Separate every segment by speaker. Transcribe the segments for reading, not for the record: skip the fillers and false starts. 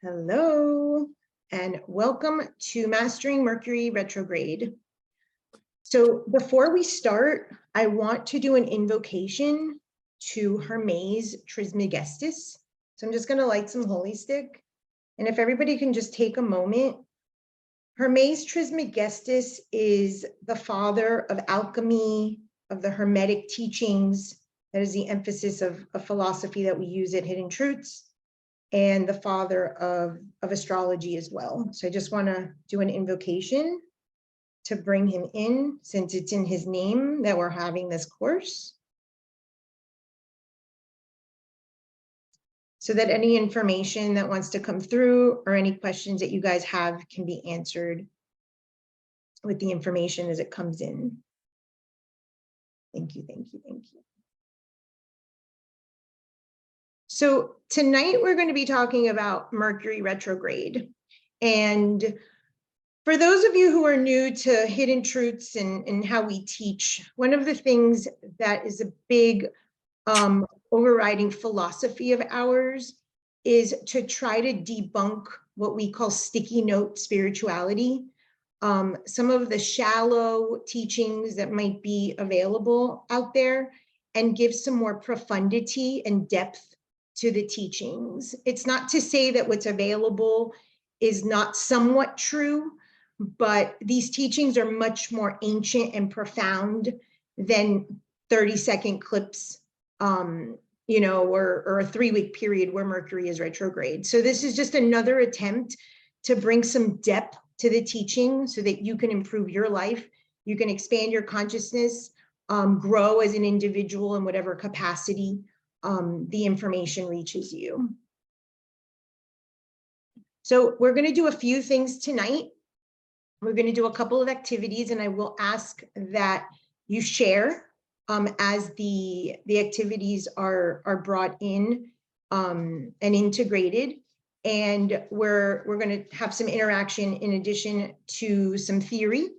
Speaker 1: Hello, and welcome to Mastering Mercury Retrograde. So before we start, I want to do an invocation to Hermes Trismegistus. So I'm just going to light some holy stick. And if everybody can just take a moment. Hermes Trismegistus is the father of alchemy, of the Hermetic teachings. That is the emphasis of a philosophy that we use at Hidden Truths, and the father of astrology as well. So I just want to do an invocation to bring him in, since it's in his name that we're having this course, so that any information that wants to come through or any questions that you guys have can be answered with the information as it comes in. Thank you, thank you, thank you. So tonight we're going to be talking about Mercury retrograde. And for those of you who are new to Hidden Truths and how we teach, one of the things that is a big overriding philosophy of ours is to try to debunk what we call sticky note spirituality. Some of the shallow teachings that might be available out there, and give some more profundity and depth to the teachings. It's not to say that what's available is not somewhat true, but these teachings are much more ancient and profound than 30-second clips, or a 3-week period where Mercury is retrograde. So this is just another attempt to bring some depth to the teaching so that you can improve your life, you can expand your consciousness, grow as an individual in whatever capacity the information reaches you. So we're going to do a few things tonight. We're going to do a couple of activities, and I will ask that you share as the activities are brought in and integrated. And we're going to have some interaction in addition to some theory.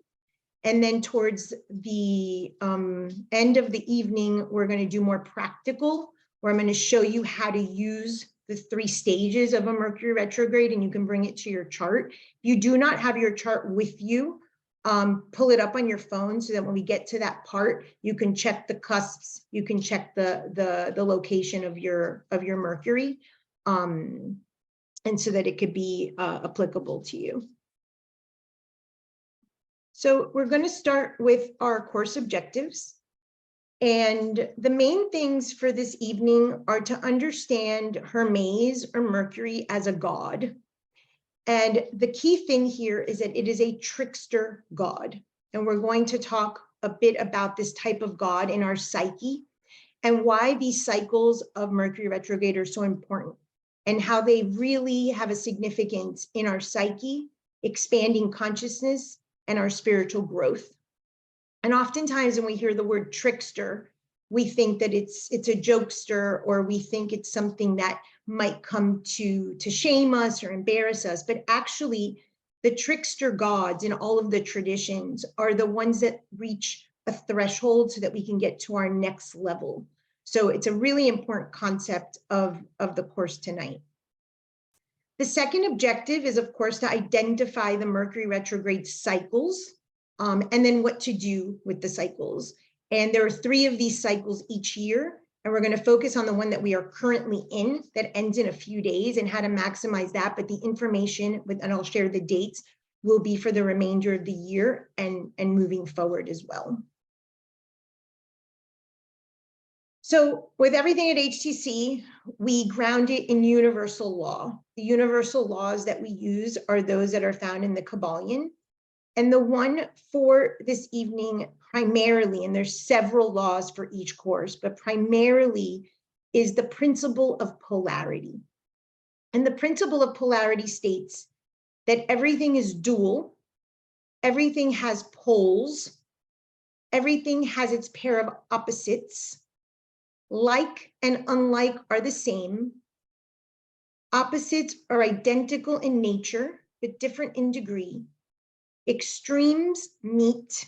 Speaker 1: And then towards the end of the evening, we're going to do more practical, where I'm going to show you how to use the 3 stages of a Mercury retrograde, and you can bring it to your chart. If you do not have your chart with you, pull it up on your phone so that when we get to that part, you can check the cusps, you can check the location of your Mercury, and so that it could be applicable to you. So we're going to start with our course objectives. And the main things for this evening are to understand Hermes, or Mercury, as a god. And the key thing here is that it is a trickster god. And we're going to talk a bit about this type of god in our psyche, and why these cycles of Mercury retrograde are so important, and how they really have a significance in our psyche, expanding consciousness, and our spiritual growth. And oftentimes when we hear the word trickster, we think that it's a jokester, or we think it's something that might come to shame us or embarrass us. But actually, the trickster gods in all of the traditions are the ones that reach a threshold so that we can get to our next level. So it's a really important concept of the course tonight. The second objective is, of course, to identify the Mercury retrograde cycles, and then what to do with the cycles. And there are 3 of these cycles each year, and we're going to focus on the one that we are currently in, that ends in a few days, and how to maximize that. But the information, and I'll share the dates, will be for the remainder of the year and moving forward as well. So with everything at HTC, we ground it in universal law. The universal laws that we use are those that are found in the Kabbalion. And the one for this evening primarily, and there's several laws for each course, but primarily is the principle of polarity. And the principle of polarity states that everything is dual, everything has poles, everything has its pair of opposites. Like and unlike are the same. Opposites are identical in nature, but different in degree. Extremes meet.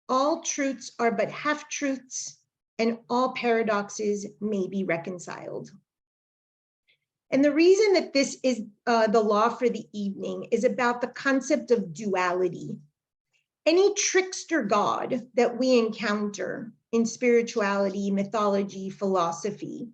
Speaker 1: All truths are but half-truths, and all paradoxes may be reconciled. And the reason that this is the law for the evening is about the concept of duality. Any trickster god that we encounter in spirituality, mythology, philosophy,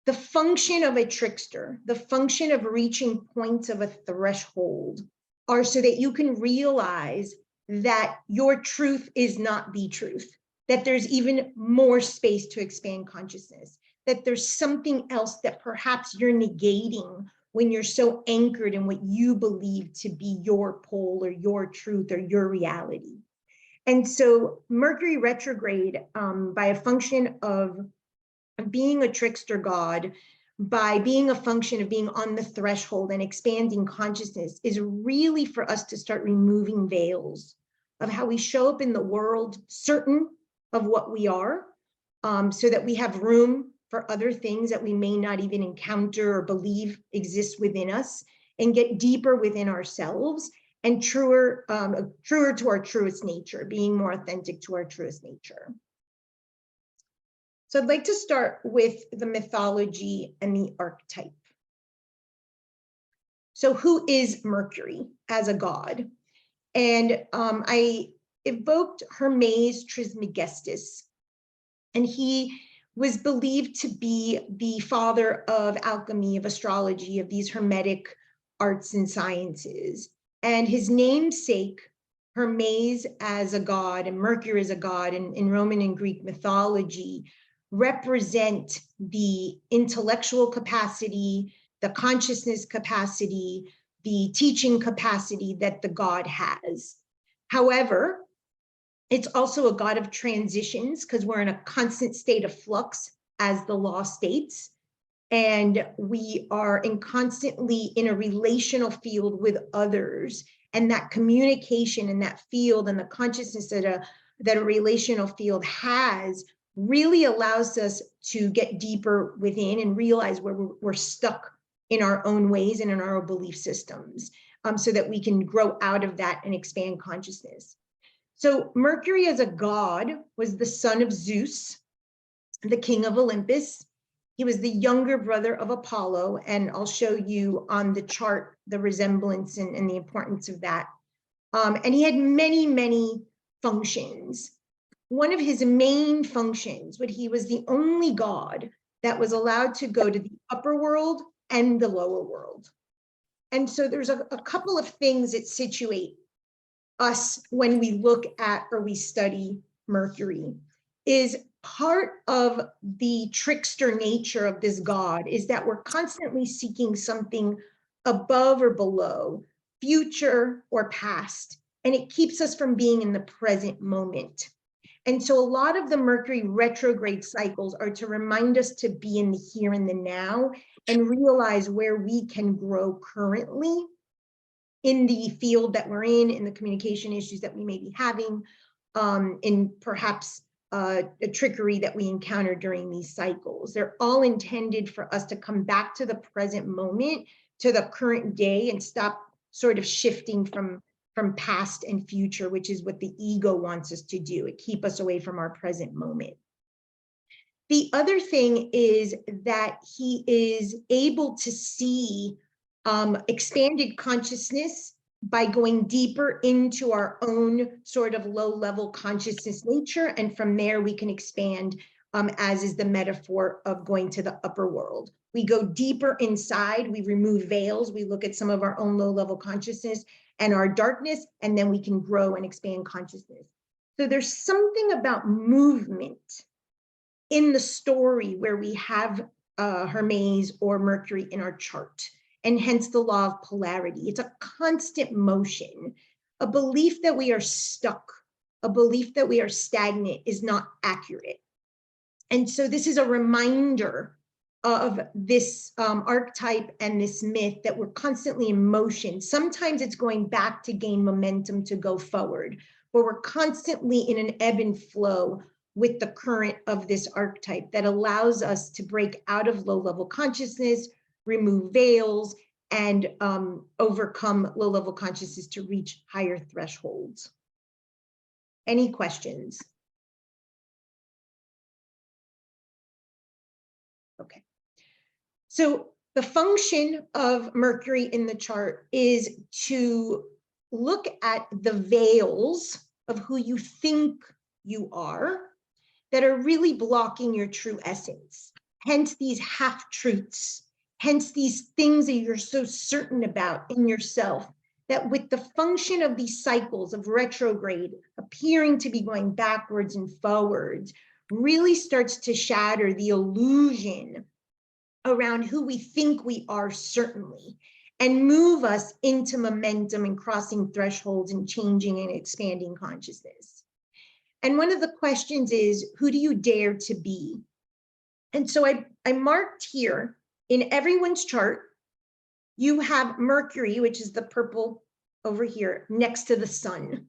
Speaker 1: the function of a trickster, the function of reaching points of a threshold are so that you can realize that your truth is not the truth, that there's even more space to expand consciousness, that there's something else that perhaps you're negating when you're so anchored in what you believe to be your pole or your truth or your reality. And so Mercury retrograde, by a function of being a trickster god, by being a function of being on the threshold and expanding consciousness, is really for us to start removing veils of how we show up in the world, certain of what we are, so that we have room for other things that we may not even encounter or believe exist within us, and get deeper within ourselves and truer to our truest nature, being more authentic to our truest nature. So I'd like to start with the mythology and the archetype. So who is Mercury as a god? And I evoked Hermes Trismegistus, and he was believed to be the father of alchemy, of astrology, of these hermetic arts and sciences. And his namesake, Hermes as a god and Mercury as a god in Roman and Greek mythology, represent the intellectual capacity, the consciousness capacity, the teaching capacity that the god has. However, it's also a god of transitions, because we're in a constant state of flux, as the law states, and we are constantly in a relational field with others, and that communication and that field and the consciousness that a relational field has really allows us to get deeper within and realize where we're stuck in our own ways and in our own belief systems, so that we can grow out of that and expand consciousness. So Mercury as a god was the son of Zeus, the king of Olympus. He was the younger brother of Apollo, and I'll show you on the chart the resemblance and the importance of that. And he had many, many functions. One of his main functions, but he was the only god that was allowed to go to the upper world and the lower world. And so there's a couple of things that situate us when we look at or we study Mercury. Is part of the trickster nature of this god is that we're constantly seeking something above or below, future or past, and it keeps us from being in the present moment. And so a lot of the Mercury retrograde cycles are to remind us to be in the here and the now and realize where we can grow currently in the field that we're in the communication issues that we may be having, in perhaps a trickery that we encounter during these cycles. They're all intended for us to come back to the present moment, to the current day, and stop sort of shifting from past and future, which is what the ego wants us to do. It keeps us away from our present moment. The other thing is that he is able to see expanded consciousness by going deeper into our own sort of low-level consciousness nature, and from there we can expand, as is the metaphor of going to the upper world. We go deeper inside, we remove veils, we look at some of our own low-level consciousness and our darkness, and then we can grow and expand consciousness. So there's something about movement in the story where we have Hermes or Mercury in our chart, and hence the law of polarity. It's a constant motion. A belief that we are stuck, a belief that we are stagnant is not accurate. And so this is a reminder of this archetype and this myth that we're constantly in motion. Sometimes it's going back to gain momentum to go forward, but we're constantly in an ebb and flow with the current of this archetype that allows us to break out of low-level consciousness, remove veils, and overcome low-level consciousness to reach higher thresholds. Any questions? Okay. So The function of Mercury in the chart is to look at the veils of who you think you are that are really blocking your true essence. Hence these half-truths, hence these things that you're so certain about in yourself, that with the function of these cycles of retrograde appearing to be going backwards and forwards, really starts to shatter the illusion around who we think we are, certainly, and move us into momentum and crossing thresholds and changing and expanding consciousness. And one of the questions is, who do you dare to be? And so I marked here in everyone's chart, you have Mercury, which is the purple over here, next to the sun.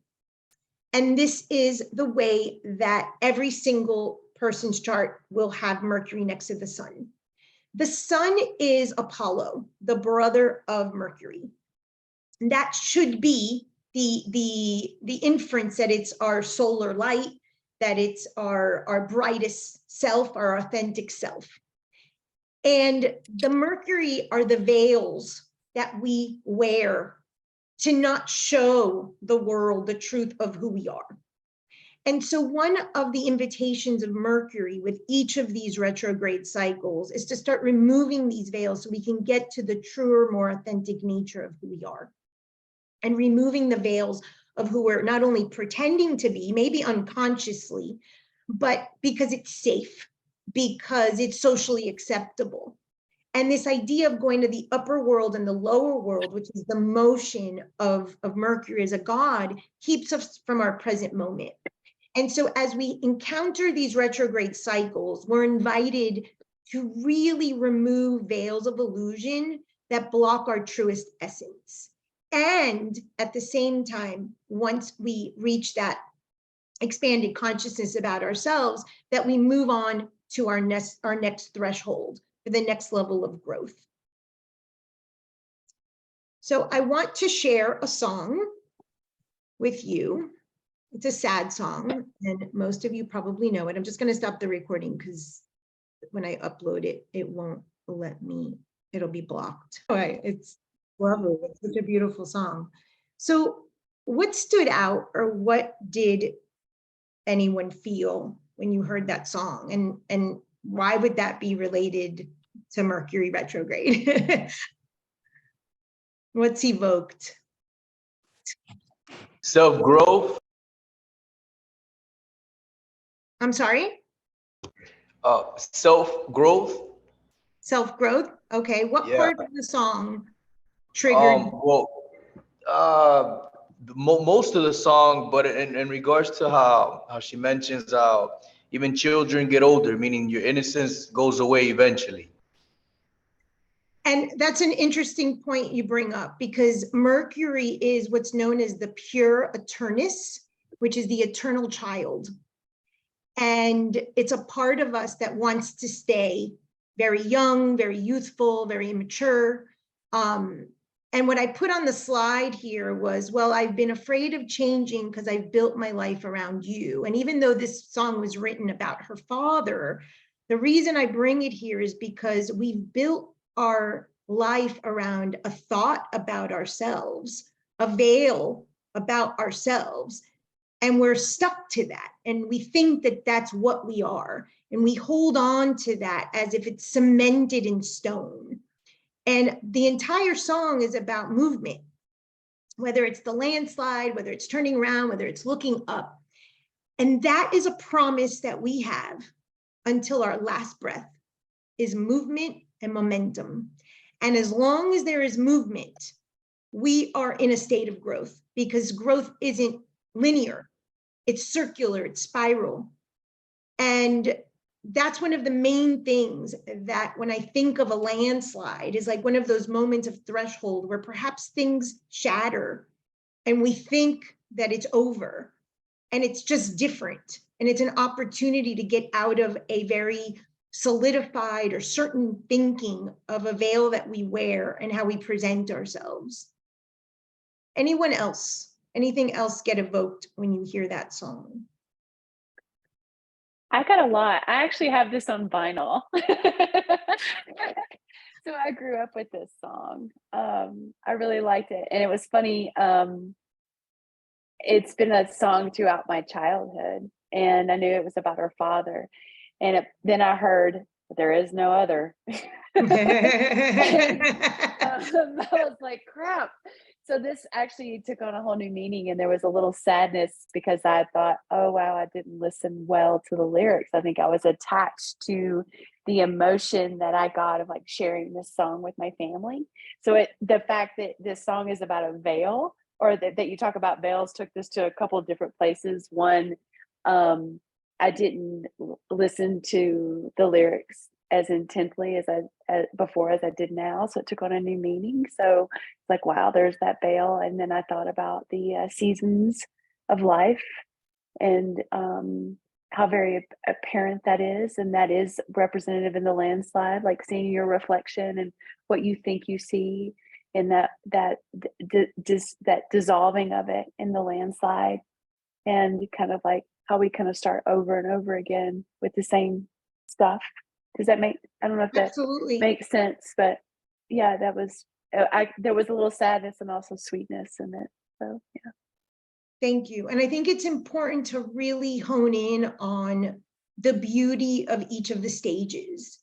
Speaker 1: And this is the way that every single person's chart will have Mercury next to the sun. The sun is Apollo, the brother of Mercury. And that should be the inference that it's our solar light, that it's our brightest self, our authentic self. And the Mercury are the veils that we wear to not show the world the truth of who we are. And so one of the invitations of Mercury with each of these retrograde cycles is to start removing these veils so we can get to the truer, more authentic nature of who we are. And removing the veils of who we're not only pretending to be, maybe unconsciously, but because it's safe, because it's socially acceptable. And this idea of going to the upper world and the lower world, which is the motion of Mercury as a god, keeps us from our present moment. And so as we encounter these retrograde cycles, we're invited to really remove veils of illusion that block our truest essence. And at the same time, once we reach that expanded consciousness about ourselves, that we move on to our next threshold, for the next level of growth. So I want to share a song with you. It's a sad song, and most of you probably know it. I'm just going to stop the recording because when I upload it, it won't let me, it'll be blocked. All right, it's lovely. It's such a beautiful song. So what stood out, or what did anyone feel when you heard that song? And why would that be related to Mercury retrograde? What's evoked?
Speaker 2: Self-growth.
Speaker 1: I'm sorry?
Speaker 2: Self-growth.
Speaker 1: Self-growth? Okay, what
Speaker 2: Yeah.
Speaker 1: part of the song triggered?
Speaker 2: Most of the song, but in regards to how she mentions how even children get older, meaning your innocence goes away eventually.
Speaker 1: And that's an interesting point you bring up, because Mercury is what's known as the pure eternus, which is the eternal child. And it's a part of us that wants to stay very young, very youthful, very immature. And what I put on the slide here was, well, I've been afraid of changing because I've built my life around you. And even though this song was written about her father, the reason I bring it here is because we've built our life around a thought about ourselves, a veil about ourselves, and we're stuck to that. And we think that that's what we are. And we hold on to that as if it's cemented in stone. And the entire song is about movement, whether it's the landslide, whether it's turning around, whether it's looking up. And that is a promise that we have until our last breath, is movement and momentum. And as long as there is movement, we are in a state of growth, because growth isn't linear. It's circular, it's spiral. And that's one of the main things that when I think of a landslide is like one of those moments of threshold where perhaps things shatter and we think that it's over, and it's just different. And it's an opportunity to get out of a very solidified or certain thinking of a veil that we wear and how we present ourselves. Anyone else? Anything else get evoked when you hear that song?
Speaker 3: I got a lot. I actually have this on vinyl. So I grew grew up with this song. I really liked it. And it was funny. It's been a song throughout my childhood, and I knew it was about her father. And then I heard, there is no other. And, I was like, crap. So this actually took on a whole new meaning, and there was a little sadness because I thought, oh, wow, I didn't listen well to the lyrics. I think I was attached to the emotion that I got of like sharing this song with my family. So the fact that this song is about a veil, or that you talk about veils, took this to a couple of different places. One, I didn't listen to the lyrics as intently as I did now, so it took on a new meaning. So it's like, wow, there's that veil. And then I thought about the seasons of life, and how very apparent that is, and that is representative in the landslide, like seeing your reflection and what you think you see, and that dissolving of it in the landslide, and kind of like how we kind of start over and over again with the same stuff. Does that make, I don't know if that
Speaker 1: Absolutely.
Speaker 3: makes sense, but yeah, that was, there was a little sadness and also sweetness in it. So yeah.
Speaker 1: Thank you. And I think it's important to really hone in on the beauty of each of the stages.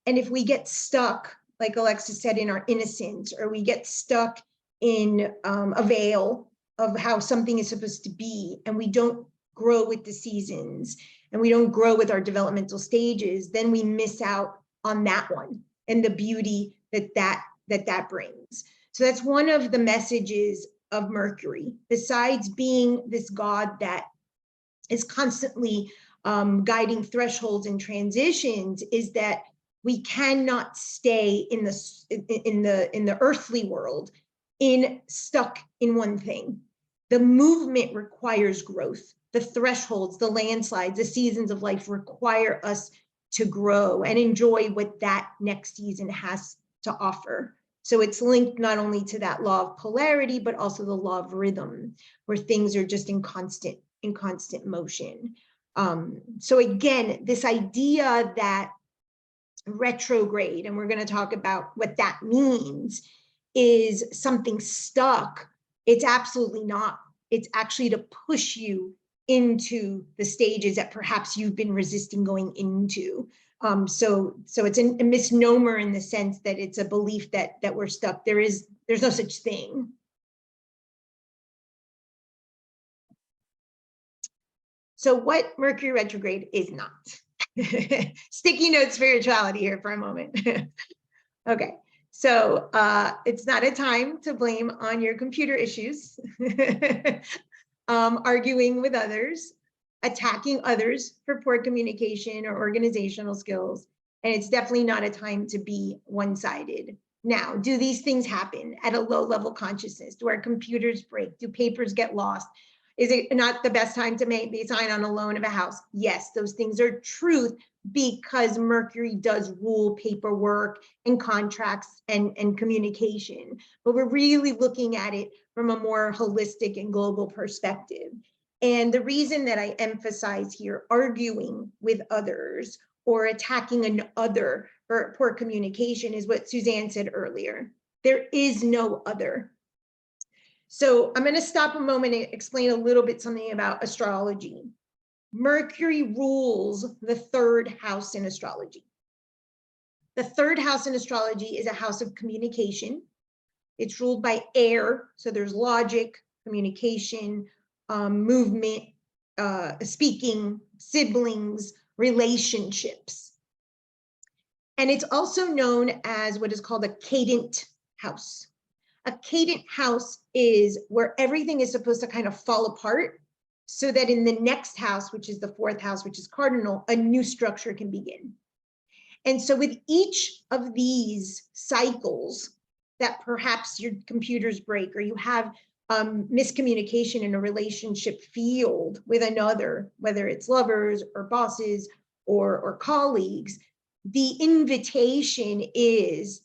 Speaker 1: And if we get stuck, like Alexis said, in our innocence, or we get stuck in a veil of how something is supposed to be, and we don't grow with the seasons, and we don't grow with our developmental stages, then we miss out on that one and the beauty that brings. So that's one of the messages of Mercury, besides being this god that is constantly guiding thresholds and transitions, is that we cannot stay in the earthly world stuck in one thing. The movement requires growth. The thresholds, the landslides, the seasons of life require us to grow and enjoy what that next season has to offer. So it's linked not only to that law of polarity, but also the law of rhythm, where things are just in constant motion. So again, this idea that retrograde, and we're going to talk about what that means, is something stuck. It's absolutely not. It's actually to push you into the stages that perhaps you've been resisting going into. So it's a misnomer in the sense that it's a belief that we're stuck. There's no such thing. So what Mercury retrograde is not. Sticky note spirituality here for a moment. Okay, so it's not a time to blame on your computer issues, arguing with others, attacking others for poor communication or organizational skills. And it's definitely not a time to be one-sided. Now, do these things happen at a low level consciousness? Do our computers break? Do papers get lost? Is it not the best time to make the sign on a loan of a house? Yes, those things are truth, because Mercury does rule paperwork and contracts and communication. But we're really looking at it from a more holistic and global perspective. And the reason that I emphasize here arguing with others or attacking an other for poor communication is what Suzanne said earlier. There is no other. So I'm going to stop a moment and explain a little bit something about astrology. Mercury rules the third house in astrology. The third house in astrology is a house of communication. It's ruled by air, so there's logic, communication, movement, speaking, siblings, relationships. And it's also known as what is called a cadent house. A cadent house is where everything is supposed to kind of fall apart, so that in the next house, which is the fourth house, which is cardinal, a new structure can begin. And so with each of these cycles that perhaps your computers break, or you have miscommunication in a relationship field with another, whether it's lovers or bosses or colleagues, the invitation is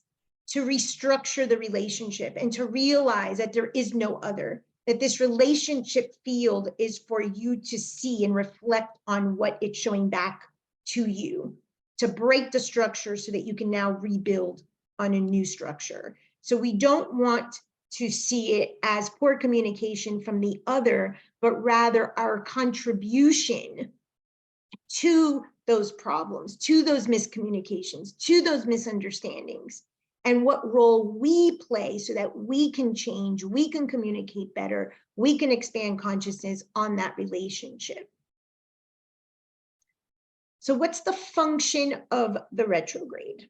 Speaker 1: to restructure the relationship and to realize that there is no other, that this relationship field is for you to see and reflect on what it's showing back to you, to break the structure so that you can now rebuild on a new structure. So we don't want to see it as poor communication from the other, but rather our contribution to those problems, to those miscommunications, to those misunderstandings, and what role we play so that we can change, we can communicate better, we can expand consciousness on that relationship. So what's the function of the retrograde?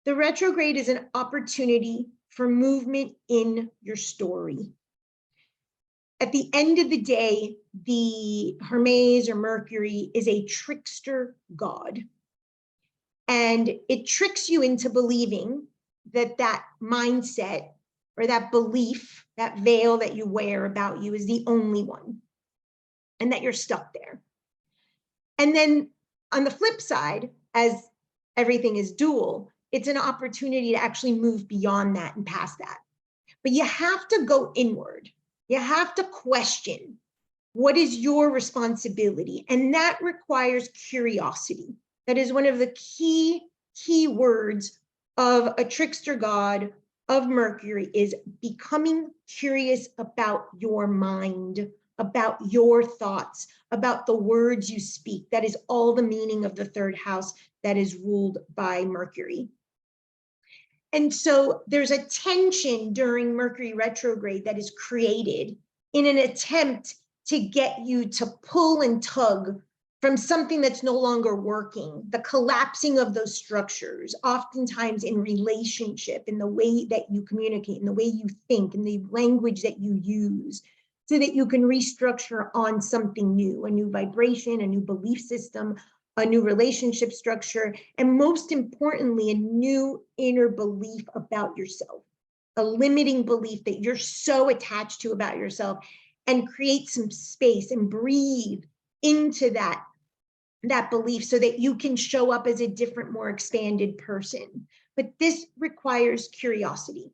Speaker 1: The retrograde is an opportunity for movement in your story. At the end of the day, the Hermes or Mercury is a trickster god. And it tricks you into believing that that mindset or that belief, that veil that you wear about you is the only one, and that you're stuck there. And then on the flip side, as everything is dual, it's an opportunity to actually move beyond that and past that. But you have to go inward. You have to question, what is your responsibility? And that requires curiosity. That is one of the key words of a trickster god of Mercury, is becoming curious about your mind, about your thoughts, about the words you speak. That is all the meaning of the third house that is ruled by Mercury. And so there's a tension during Mercury retrograde that is created in an attempt to get you to pull and tug from something that's no longer working, the collapsing of those structures, oftentimes in relationship, in the way that you communicate, in the way you think, in the language that you use, so that you can restructure on something new, a new vibration, a new belief system, a new relationship structure, and most importantly, a new inner belief about yourself, a limiting belief that you're so attached to about yourself, and create some space and breathe into that belief so that you can show up as a different, more expanded person. But this requires curiosity.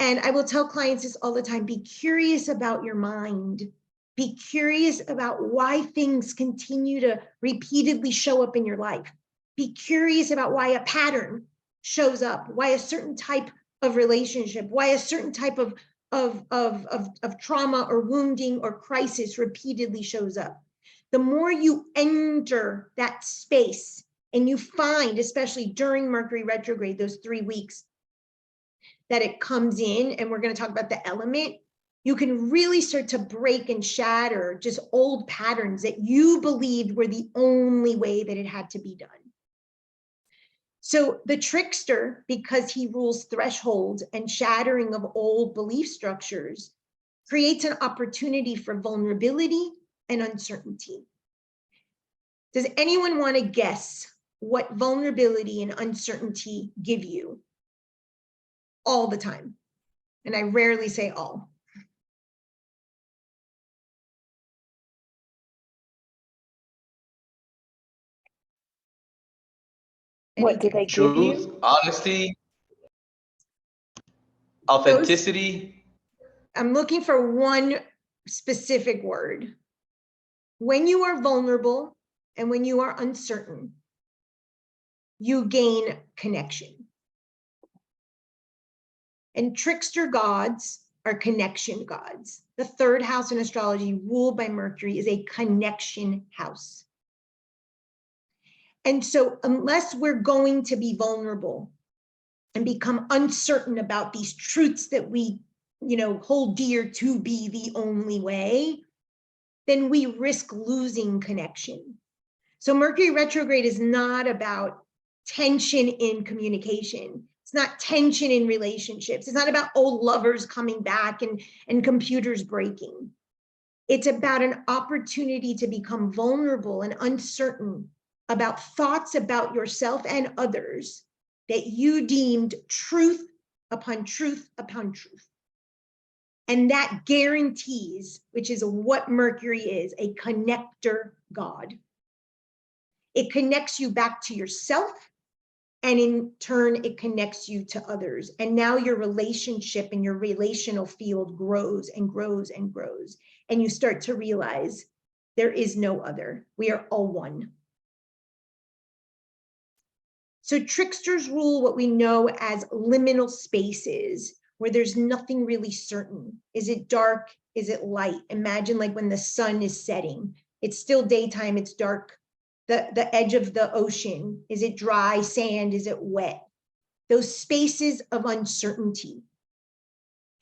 Speaker 1: And I will tell clients this all the time: be curious about your mind. Be curious about why things continue to repeatedly show up in your life. Be curious about why a pattern shows up, why a certain type of relationship, why a certain type of trauma or wounding or crisis repeatedly shows up. The more you enter that space and you find, especially during Mercury retrograde, those 3 weeks that it comes in, and we're going to talk about the element, you can really start to break and shatter just old patterns that you believed were the only way that it had to be done. So the trickster, because he rules thresholds and shattering of old belief structures, creates an opportunity for vulnerability and uncertainty. Does anyone want to guess what vulnerability and uncertainty give you all the time? And I rarely say all.
Speaker 3: What do they give
Speaker 2: Truth,
Speaker 3: you?
Speaker 2: honesty, authenticity.
Speaker 1: I'm looking for one specific word. When you are vulnerable and when you are uncertain, you gain connection. And trickster gods are connection gods. The third house in astrology, ruled by Mercury, is a connection house. And so unless we're going to be vulnerable and become uncertain about these truths that we, hold dear to be the only way, then we risk losing connection. So Mercury retrograde is not about tension in communication. It's not tension in relationships. It's not about old lovers coming back and computers breaking. It's about an opportunity to become vulnerable and uncertain about thoughts about yourself and others that you deemed truth upon truth upon truth. And that guarantees, which is what Mercury is, a connector god. It connects you back to yourself, and in turn, it connects you to others. And now your relationship and your relational field grows and grows and grows. And you start to realize there is no other. We are all one. So tricksters rule what we know as liminal spaces, where there's nothing really certain. Is it dark? Is it light? Imagine like when the sun is setting. It's still daytime, it's dark. The edge of the ocean, is it dry sand? Is it wet? Those spaces of uncertainty.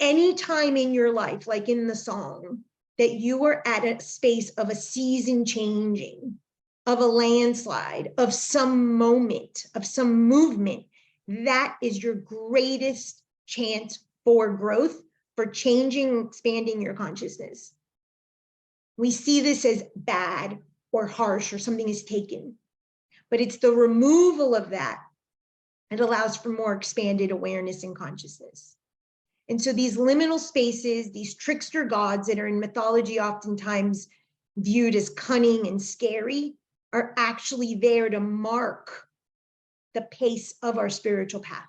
Speaker 1: Any time in your life, like in the song, that you are at a space of a season changing, of a landslide, of some moment, of some movement, that is your greatest chance for growth, for changing, expanding your consciousness. We see this as bad or harsh or something is taken, but it's the removal of that that allows for more expanded awareness and consciousness. And so these liminal spaces, these trickster gods that are in mythology oftentimes viewed as cunning and scary, are actually there to mark the pace of our spiritual path.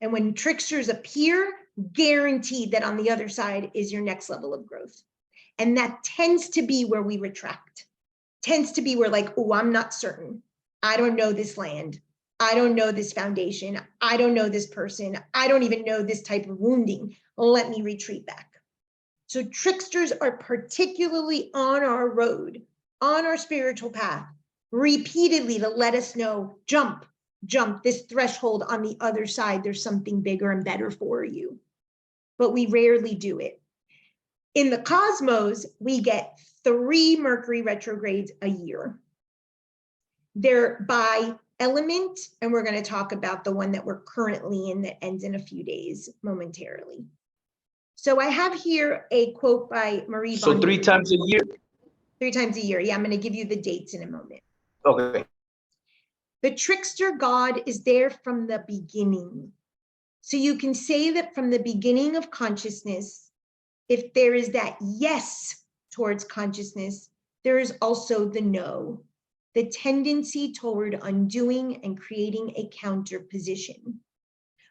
Speaker 1: And when tricksters appear, guaranteed that on the other side is your next level of growth. And that tends to be where we retract, tends to be where like, oh, I'm not certain. I don't know this land. I don't know this foundation. I don't know this person. I don't even know this type of wounding. Let me retreat back. So tricksters are particularly on our road, on our spiritual path, repeatedly to let us know, jump, this threshold on the other side, there's something bigger and better for you. But we rarely do it. In the cosmos, we get 3 Mercury retrogrades a year. They're by element, and we're going to talk about the one that we're currently in that ends in a few days momentarily. So I have here a quote by Marie.
Speaker 2: So 3 times a year?
Speaker 1: 3 times a year. Yeah, I'm going to give you the dates in a moment.
Speaker 2: Okay.
Speaker 1: The trickster god is there from the beginning. So you can say that from the beginning of consciousness, if there is that yes towards consciousness, there is also the no, the tendency toward undoing and creating a counter position.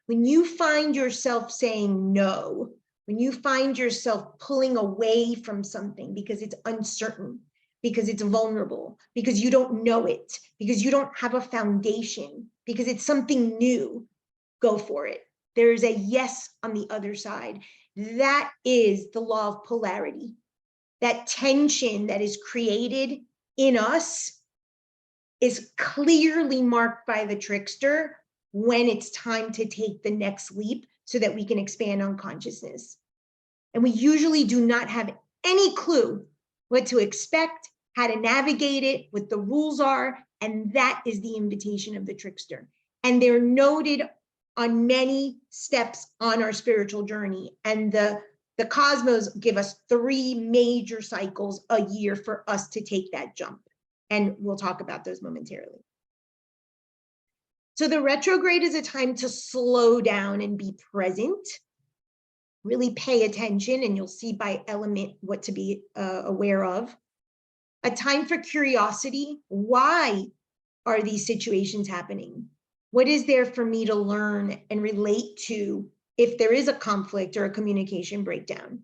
Speaker 1: When you find yourself saying no, when you find yourself pulling away from something because it's uncertain, because it's vulnerable, because you don't know it, because you don't have a foundation, because it's something new, go for it. There is a yes on the other side. That is the law of polarity. That tension that is created in us is clearly marked by the trickster when it's time to take the next leap so that we can expand on consciousness. And we usually do not have any clue what to expect, how to navigate it, what the rules are, and that is the invitation of the trickster. And they're noted on many steps on our spiritual journey. And the cosmos give us 3 major cycles a year for us to take that jump. And we'll talk about those momentarily. So the retrograde is a time to slow down and be present, really pay attention, and you'll see by element what to be aware of. A time for curiosity. Why are these situations happening? What is there for me to learn and relate to if there is a conflict or a communication breakdown?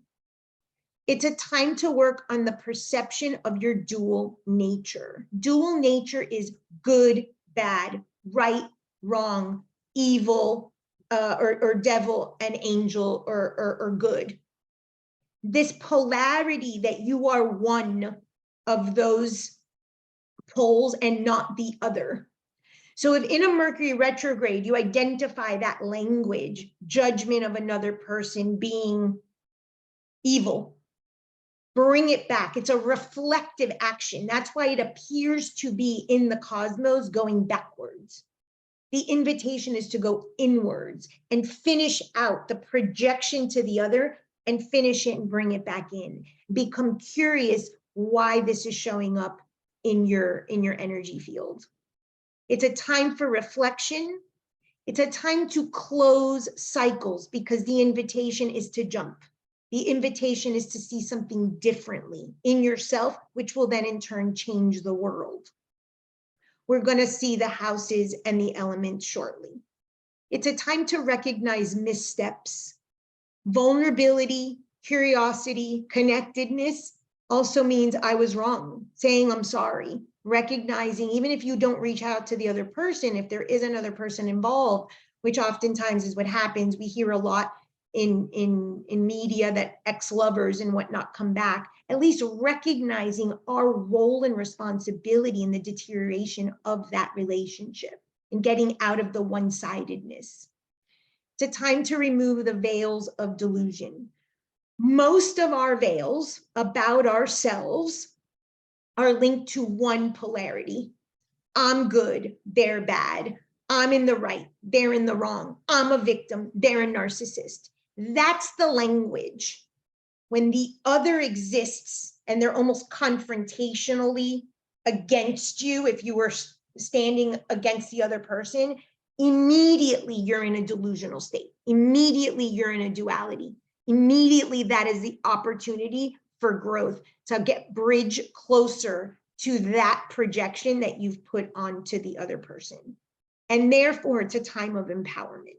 Speaker 1: It's a time to work on the perception of your dual nature. Dual nature is good, bad, right, wrong, evil, or devil and angel or good. This polarity that you are one of those poles and not the other. So if in a Mercury retrograde, you identify that language, judgment of another person being evil, bring it back. It's a reflective action. That's why it appears to be in the cosmos going backwards. The invitation is to go inwards and finish out the projection to the other and finish it and bring it back in. Become curious why this is showing up in your energy field. It's a time for reflection. It's a time to close cycles because the invitation is to jump. The invitation is to see something differently in yourself, which will then in turn change the world. We're going to see the houses and the elements shortly. It's a time to recognize missteps. Vulnerability, curiosity, connectedness also means I was wrong, saying I'm sorry, recognizing, even if you don't reach out to the other person, if there is another person involved, which oftentimes is what happens. We hear a lot in media that ex-lovers and whatnot come back, at least recognizing our role and responsibility in the deterioration of that relationship and getting out of the one-sidedness. It's a time to remove the veils of delusion. Most of our veils about ourselves are linked to one polarity. I'm good, they're bad. I'm in the right, they're in the wrong. I'm a victim, they're a narcissist. That's the language. When the other exists and they're almost confrontationally against you, if you were standing against the other person, immediately you're in a delusional state. Immediately you're in a duality. Immediately that is the opportunity for growth to bridge closer to that projection that you've put onto the other person. And therefore, it's a time of empowerment.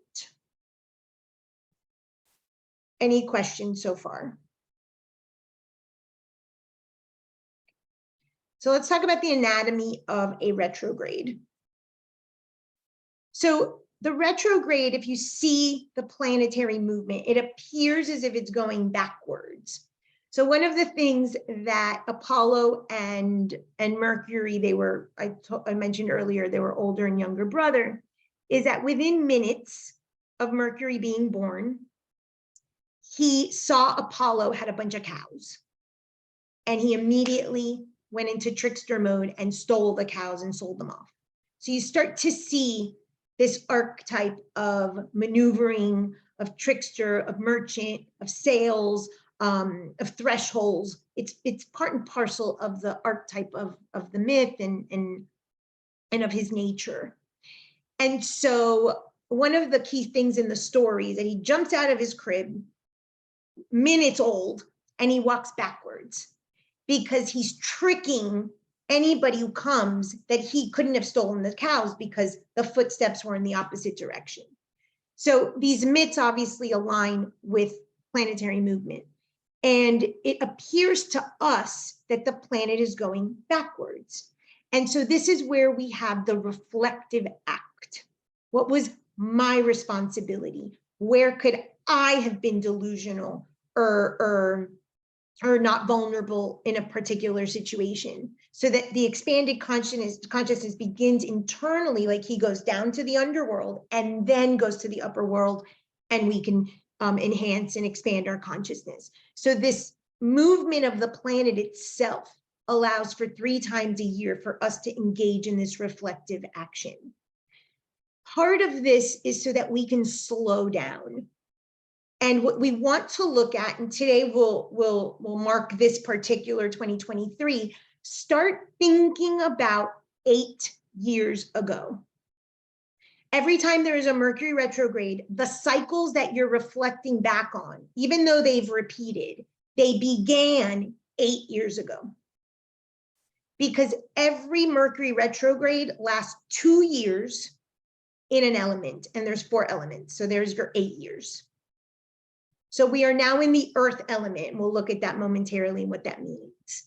Speaker 1: Any questions so far? So let's talk about the anatomy of a retrograde. So the retrograde, if you see the planetary movement, it appears as if it's going backwards. So one of the things that Apollo and Mercury, I mentioned earlier, they were older and younger brother, is that within minutes of Mercury being born, he saw Apollo had a bunch of cows. And he immediately went into trickster mode and stole the cows and sold them off. So you start to see this archetype of maneuvering, of trickster, of merchant, of sales, of thresholds. It's part and parcel of the archetype of the myth and of his nature. And so one of the key things in the story is that he jumps out of his crib, minutes old, and he walks backwards because he's tricking anybody who comes that he couldn't have stolen the cows because the footsteps were in the opposite direction. So these myths obviously align with planetary movement. And it appears to us that the planet is going backwards. And so this is where we have the reflective act. What was my responsibility? Where could I have been delusional or not vulnerable in a particular situation? So that the expanded consciousness begins internally, like he goes down to the underworld and then goes to the upper world, and we can enhance and expand our consciousness. So this movement of the planet itself allows for 3 times a year for us to engage in this reflective action. Part of this is so that we can slow down. And what we want to look at, and today we'll mark this particular 2023, start thinking about 8 years ago. Every time there is a Mercury retrograde, the cycles that you're reflecting back on, even though they've repeated, they began 8 years ago. Because every Mercury retrograde lasts 2 years in an element, and there's 4 elements. So there's your 8 years. So we are now in the earth element, and we'll look at that momentarily and what that means.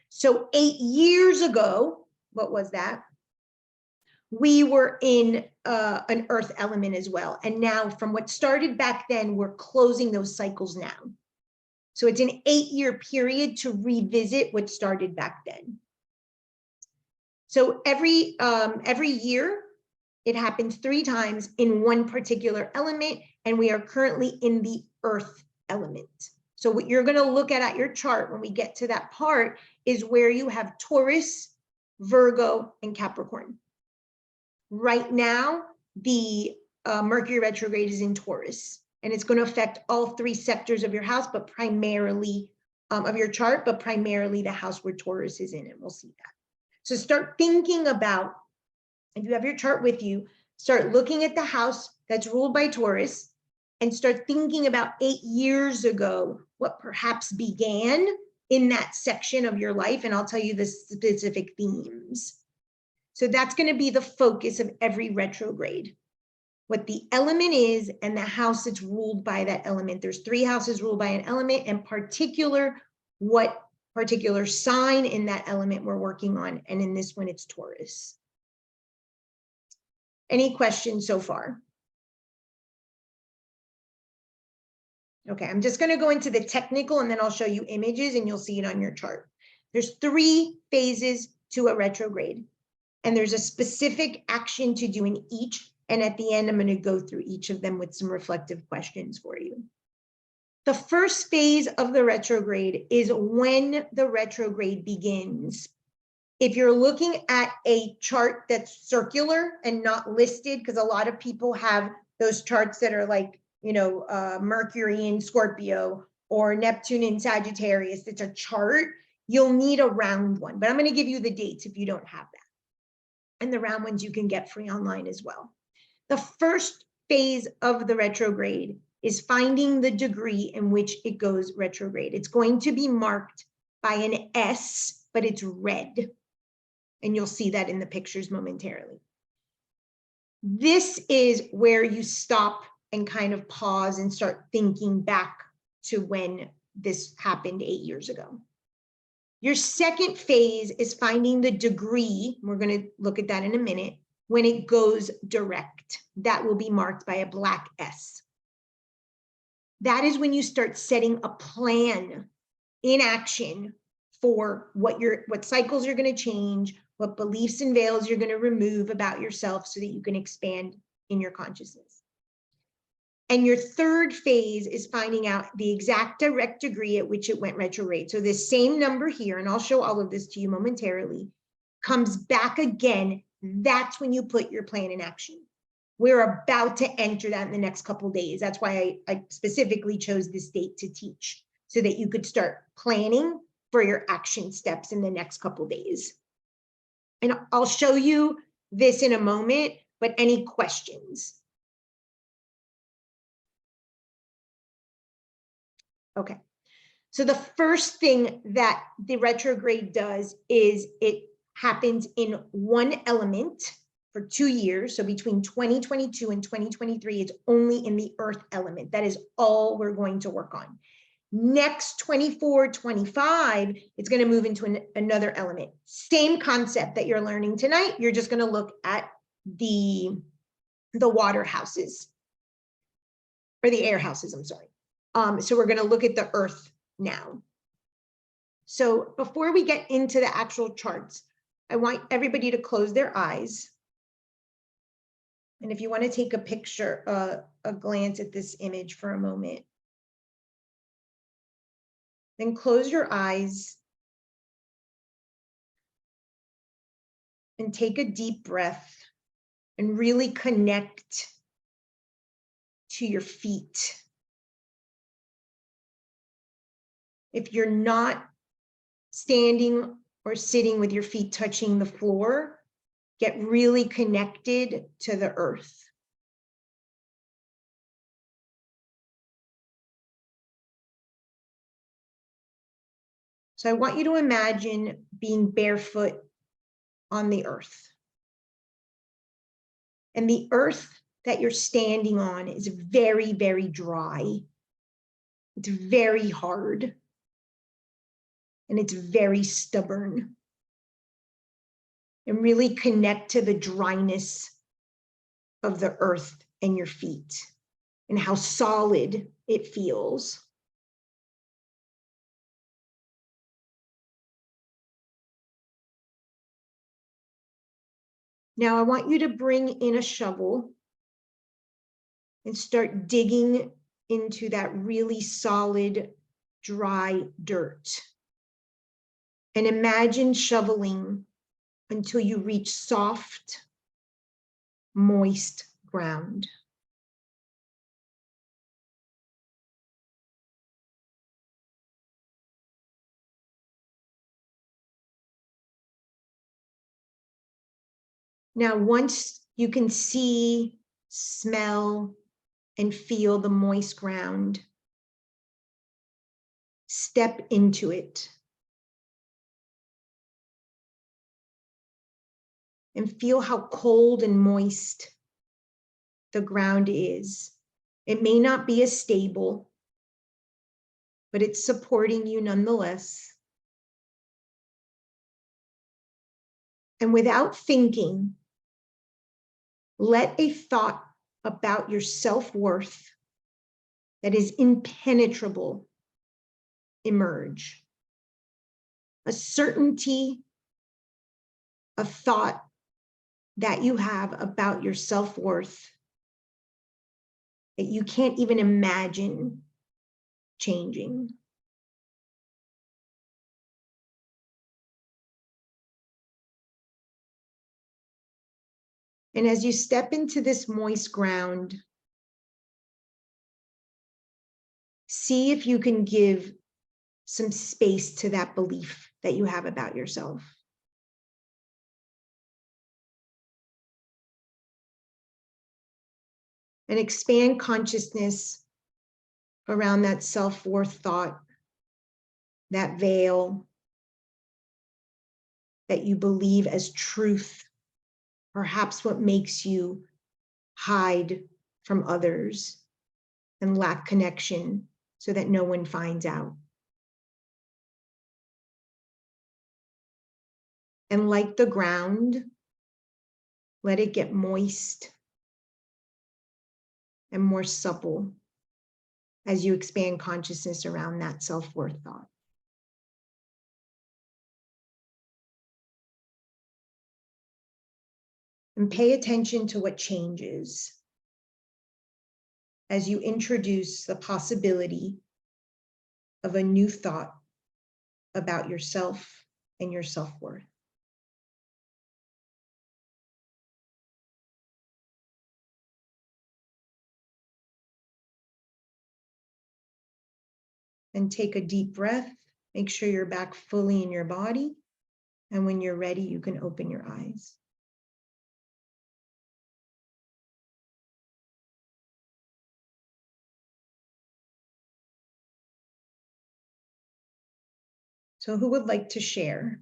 Speaker 1: So 8 years ago, what was that? We were in an earth element as well. And now from what started back then, we're closing those cycles now. So it's an 8-year period to revisit what started back then. So every year, it happens 3 times in one particular element, and we are currently in the earth element. So what you're going to look at your chart when we get to that part is where you have Taurus, Virgo, and Capricorn. Right now, the Mercury retrograde is in Taurus, and it's going to affect all 3 sectors of your house, but primarily of your chart, but primarily the house where Taurus is in, and we'll see that. So start thinking about, if you have your chart with you, start looking at the house that's ruled by Taurus and start thinking about 8 years ago, what perhaps began in that section of your life. And I'll tell you the specific themes. So that's going to be the focus of every retrograde, what the element is and the house that's ruled by that element. There's 3 houses ruled by an element, in particular, what particular sign in that element we're working on. And in this one, it's Taurus. Any questions so far? Okay, I'm just going to go into the technical and then I'll show you images and you'll see it on your chart. There's 3 phases to a retrograde, and there's a specific action to do in each. And at the end, I'm going to go through each of them with some reflective questions for you. The first phase of the retrograde is when the retrograde begins. If you're looking at a chart that's circular and not listed, because a lot of people have those charts that are like, you know, Mercury in Scorpio or Neptune in Sagittarius, it's a chart, you'll need a round one. But I'm going to give you the dates if you don't have that. And the round ones you can get free online as well. The first phase of the retrograde is finding the degree in which it goes retrograde. It's going to be marked by an S, but it's red. And you'll see that in the pictures momentarily. This is where you stop and kind of pause and start thinking back to when this happened 8 years ago. Your second phase is finding the degree. We're going to look at that in a minute. When it goes direct, that will be marked by a black S. That is when you start setting a plan in action for what cycles you're going to change, what beliefs and veils you're going to remove about yourself so that you can expand in your consciousness. And your third phase is finding out the exact direct degree at which it went retrograde. So this same number here, and I'll show all of this to you momentarily, comes back again. That's when you put your plan in action. We're about to enter that in the next couple of days. That's why I specifically chose this date to teach, so that you could start planning for your action steps in the next couple of days. And I'll show you this in a moment, but any questions? Okay, so the first thing that the retrograde does is it happens in one element for 2 years. So between 2022 and 2023, it's only in the earth element. That is all we're going to work on. Next 24, 25, it's going to move into another element. Same concept that you're learning tonight. You're just going to look at the water houses, or the air houses, I'm sorry. So we're going to look at the earth now. So before we get into the actual charts, I want everybody to close their eyes. And if you want to take a picture, a glance at this image for a moment, then close your eyes and take a deep breath and really connect to your feet. If you're not standing or sitting with your feet touching the floor, get really connected to the earth. So I want you to imagine being barefoot on the earth. And the earth that you're standing on is very, very dry. It's very hard. And it's very stubborn. And really connect to the dryness of the earth and your feet and how solid it feels. Now I want you to bring in a shovel and start digging into that really solid, dry dirt. And imagine shoveling until you reach soft, moist ground. Now, once you can see, smell, and feel the moist ground, step into it. And feel how cold and moist the ground is. It may not be as stable, but it's supporting you nonetheless. And without thinking, let a thought about your self-worth that is impenetrable emerge. A certainty, a thought that you have about your self-worth that you can't even imagine changing. And as you step into this moist ground, see if you can give some space to that belief that you have about yourself. And expand consciousness around that self-worth thought, that veil that you believe as truth, perhaps what makes you hide from others and lack connection so that no one finds out. And like the ground, let it get moist and more supple as you expand consciousness around that self-worth thought. And pay attention to what changes as you introduce the possibility of a new thought about yourself and your self-worth. And take a deep breath. Make sure you're back fully in your body. And when you're ready, you can open your eyes. So who would like to share?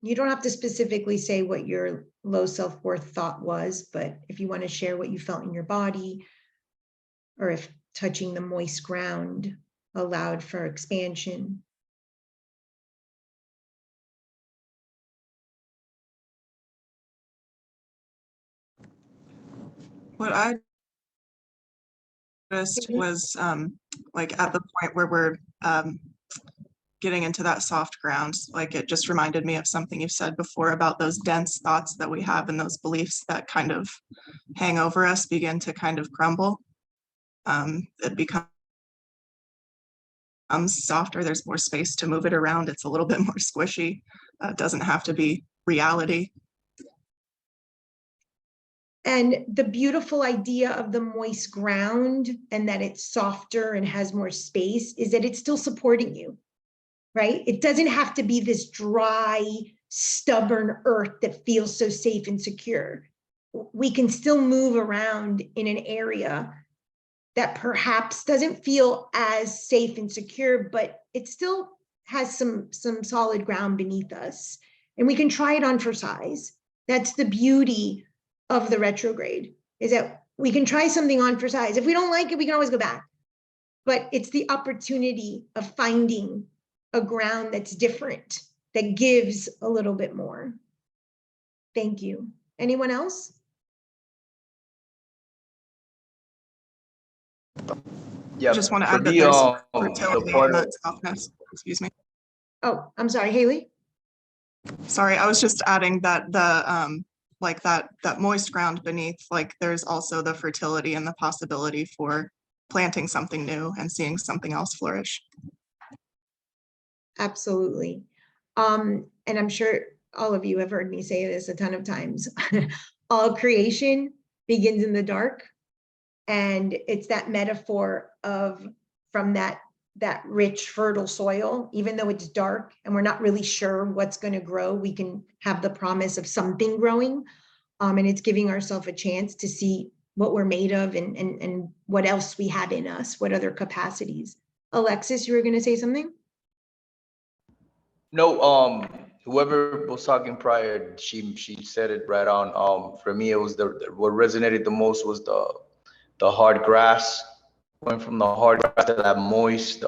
Speaker 1: You don't have to specifically say what your low self-worth thought was, but if you want to share what you felt in your body, or if touching the moist ground allowed for expansion.
Speaker 4: What I noticed was like at the point where we're getting into that soft ground, like it just reminded me of something you've said before about those dense thoughts that we have and those beliefs that kind of hang over us begin to kind of crumble. It becomes softer, there's more space to move it around, it's a little bit more squishy. It doesn't have to be reality.
Speaker 1: And the beautiful idea of the moist ground and that it's softer and has more space is that it's still supporting you, right? It doesn't have to be this dry, stubborn earth that feels so safe and secure. We can still move around in an area that perhaps doesn't feel as safe and secure, but it still has some solid ground beneath us. And we can try it on for size. That's the beauty of the retrograde, is that we can try something on for size. If we don't like it, we can always go back. But it's the opportunity of finding a ground that's different, that gives a little bit more. Thank you. Anyone else?
Speaker 2: Yeah,
Speaker 4: I just want to
Speaker 2: for
Speaker 4: add that
Speaker 2: me,
Speaker 4: there's
Speaker 2: the
Speaker 4: fertility
Speaker 2: part
Speaker 4: in
Speaker 2: of,
Speaker 4: that softness. Excuse me.
Speaker 1: Oh, I'm sorry, Haley.
Speaker 4: Sorry, I was just adding that the like that moist ground beneath, like there's also the fertility and the possibility for planting something new and seeing something else flourish.
Speaker 1: Absolutely. And I'm sure all of you have heard me say this a ton of times. All creation begins in the dark. And it's that metaphor of from that rich, fertile soil, even though it's dark and we're not really sure what's going to grow, we can have the promise of something growing. And it's giving ourselves a chance to see what we're made of and what else we have in us, what other capacities. Alexis, you were going to say something?
Speaker 2: no, whoever was talking prior, she said it right on. For me, it was what resonated the most was the hard grass, going from the hard grass to that moist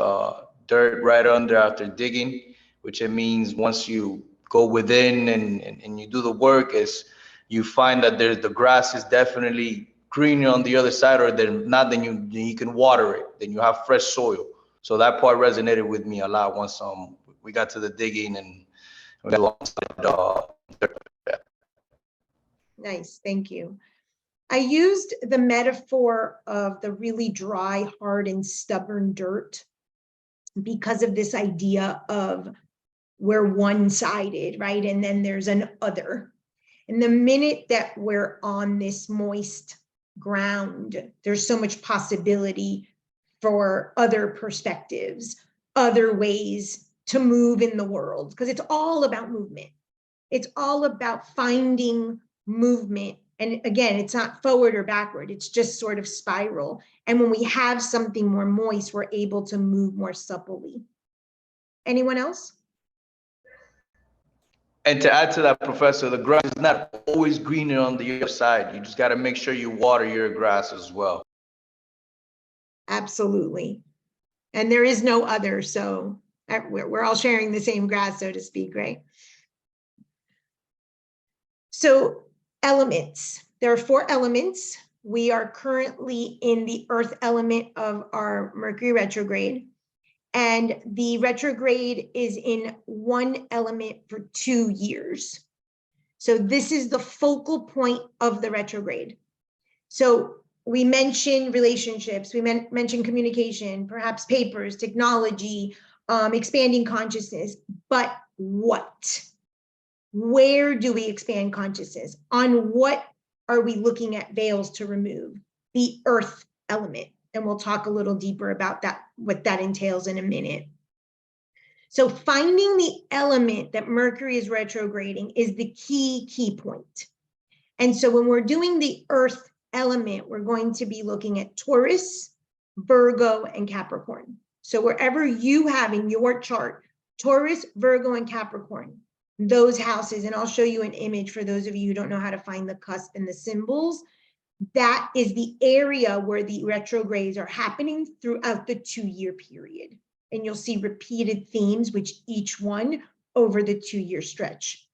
Speaker 2: dirt right under after digging, which it means once you go within and you do the work, is you find that the grass is definitely greener on the other side, or then not, then you can water it, then you have fresh soil. So that part resonated with me a lot once we got to the digging and we got alongside
Speaker 1: Nice, thank you. I used the metaphor of the really dry, hard, and stubborn dirt because of this idea of we're one-sided, right? And then there's an other. And the minute that we're on this moist ground, there's so much possibility for other perspectives, other ways to move in the world, because it's all about movement. It's all about finding movement. And again, it's not forward or backward, it's just sort of spiral. And when we have something more moist, we're able to move more supplely. Anyone else?
Speaker 2: And to add to that, Professor, the grass is not always greener on the other side. You just got to make sure you water your grass as well.
Speaker 1: Absolutely. And there is no other, so we're all sharing the same grass, so to speak, right? So elements, there are 4 elements. We are currently in the earth element of our Mercury retrograde, and the retrograde is in 1 element for 2 years. So this is the focal point of the retrograde. So we mentioned relationships, we mentioned communication, perhaps papers, technology, expanding consciousness, but what? Where do we expand consciousness? On what are we looking at veils to remove? The earth element. And we'll talk a little deeper about that, what that entails in a minute. So finding the element that Mercury is retrograding is the key point. And so when we're doing the earth element, we're going to be looking at Taurus, Virgo, and Capricorn. So wherever you have in your chart, Taurus, Virgo, and Capricorn, those houses, and I'll show you an image for those of you who don't know how to find the cusp and the symbols, that is the area where the retrogrades are happening throughout the 2-year period. And you'll see repeated themes, which each one over the 2-year stretch.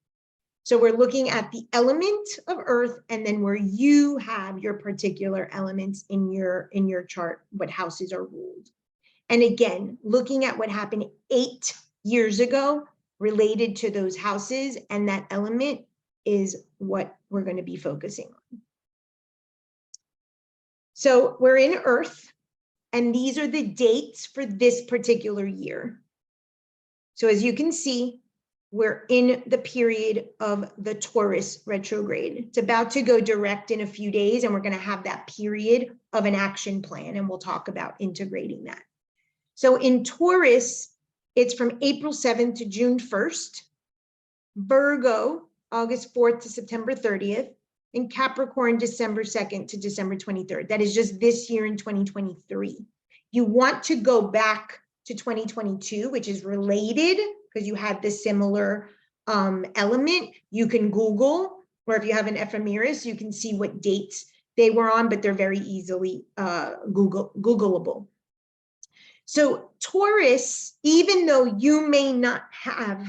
Speaker 1: So we're looking at the element of earth, and then where you have your particular elements in your chart, what houses are ruled. And again, looking at what happened 8 years ago related to those houses and that element is what we're going to be focusing on. So we're in Earth, and these are the dates for this particular year. So as you can see, we're in the period of the Taurus retrograde. It's about to go direct in a few days, and we're going to have that period of an action plan, and we'll talk about integrating that. So in Taurus, it's from April 7th to June 1st, Virgo, August 4th to September 30th, and Capricorn, December 2nd to December 23rd. That is just this year in 2023. You want to go back to 2022, which is related because you had this similar element. You can Google, or if you have an ephemeris, you can see what dates they were on, but they're very easily Googleable. So Taurus, even though you may not have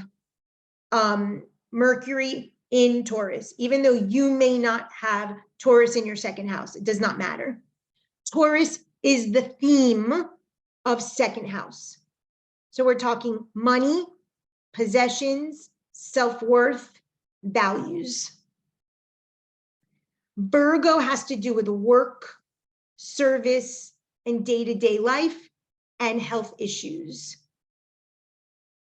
Speaker 1: Mercury in Taurus, even though you may not have Taurus in your second house, it does not matter. Taurus is the theme of second house. So we're talking money, possessions, self-worth, values. Virgo has to do with work, service, and day-to-day life, and health issues.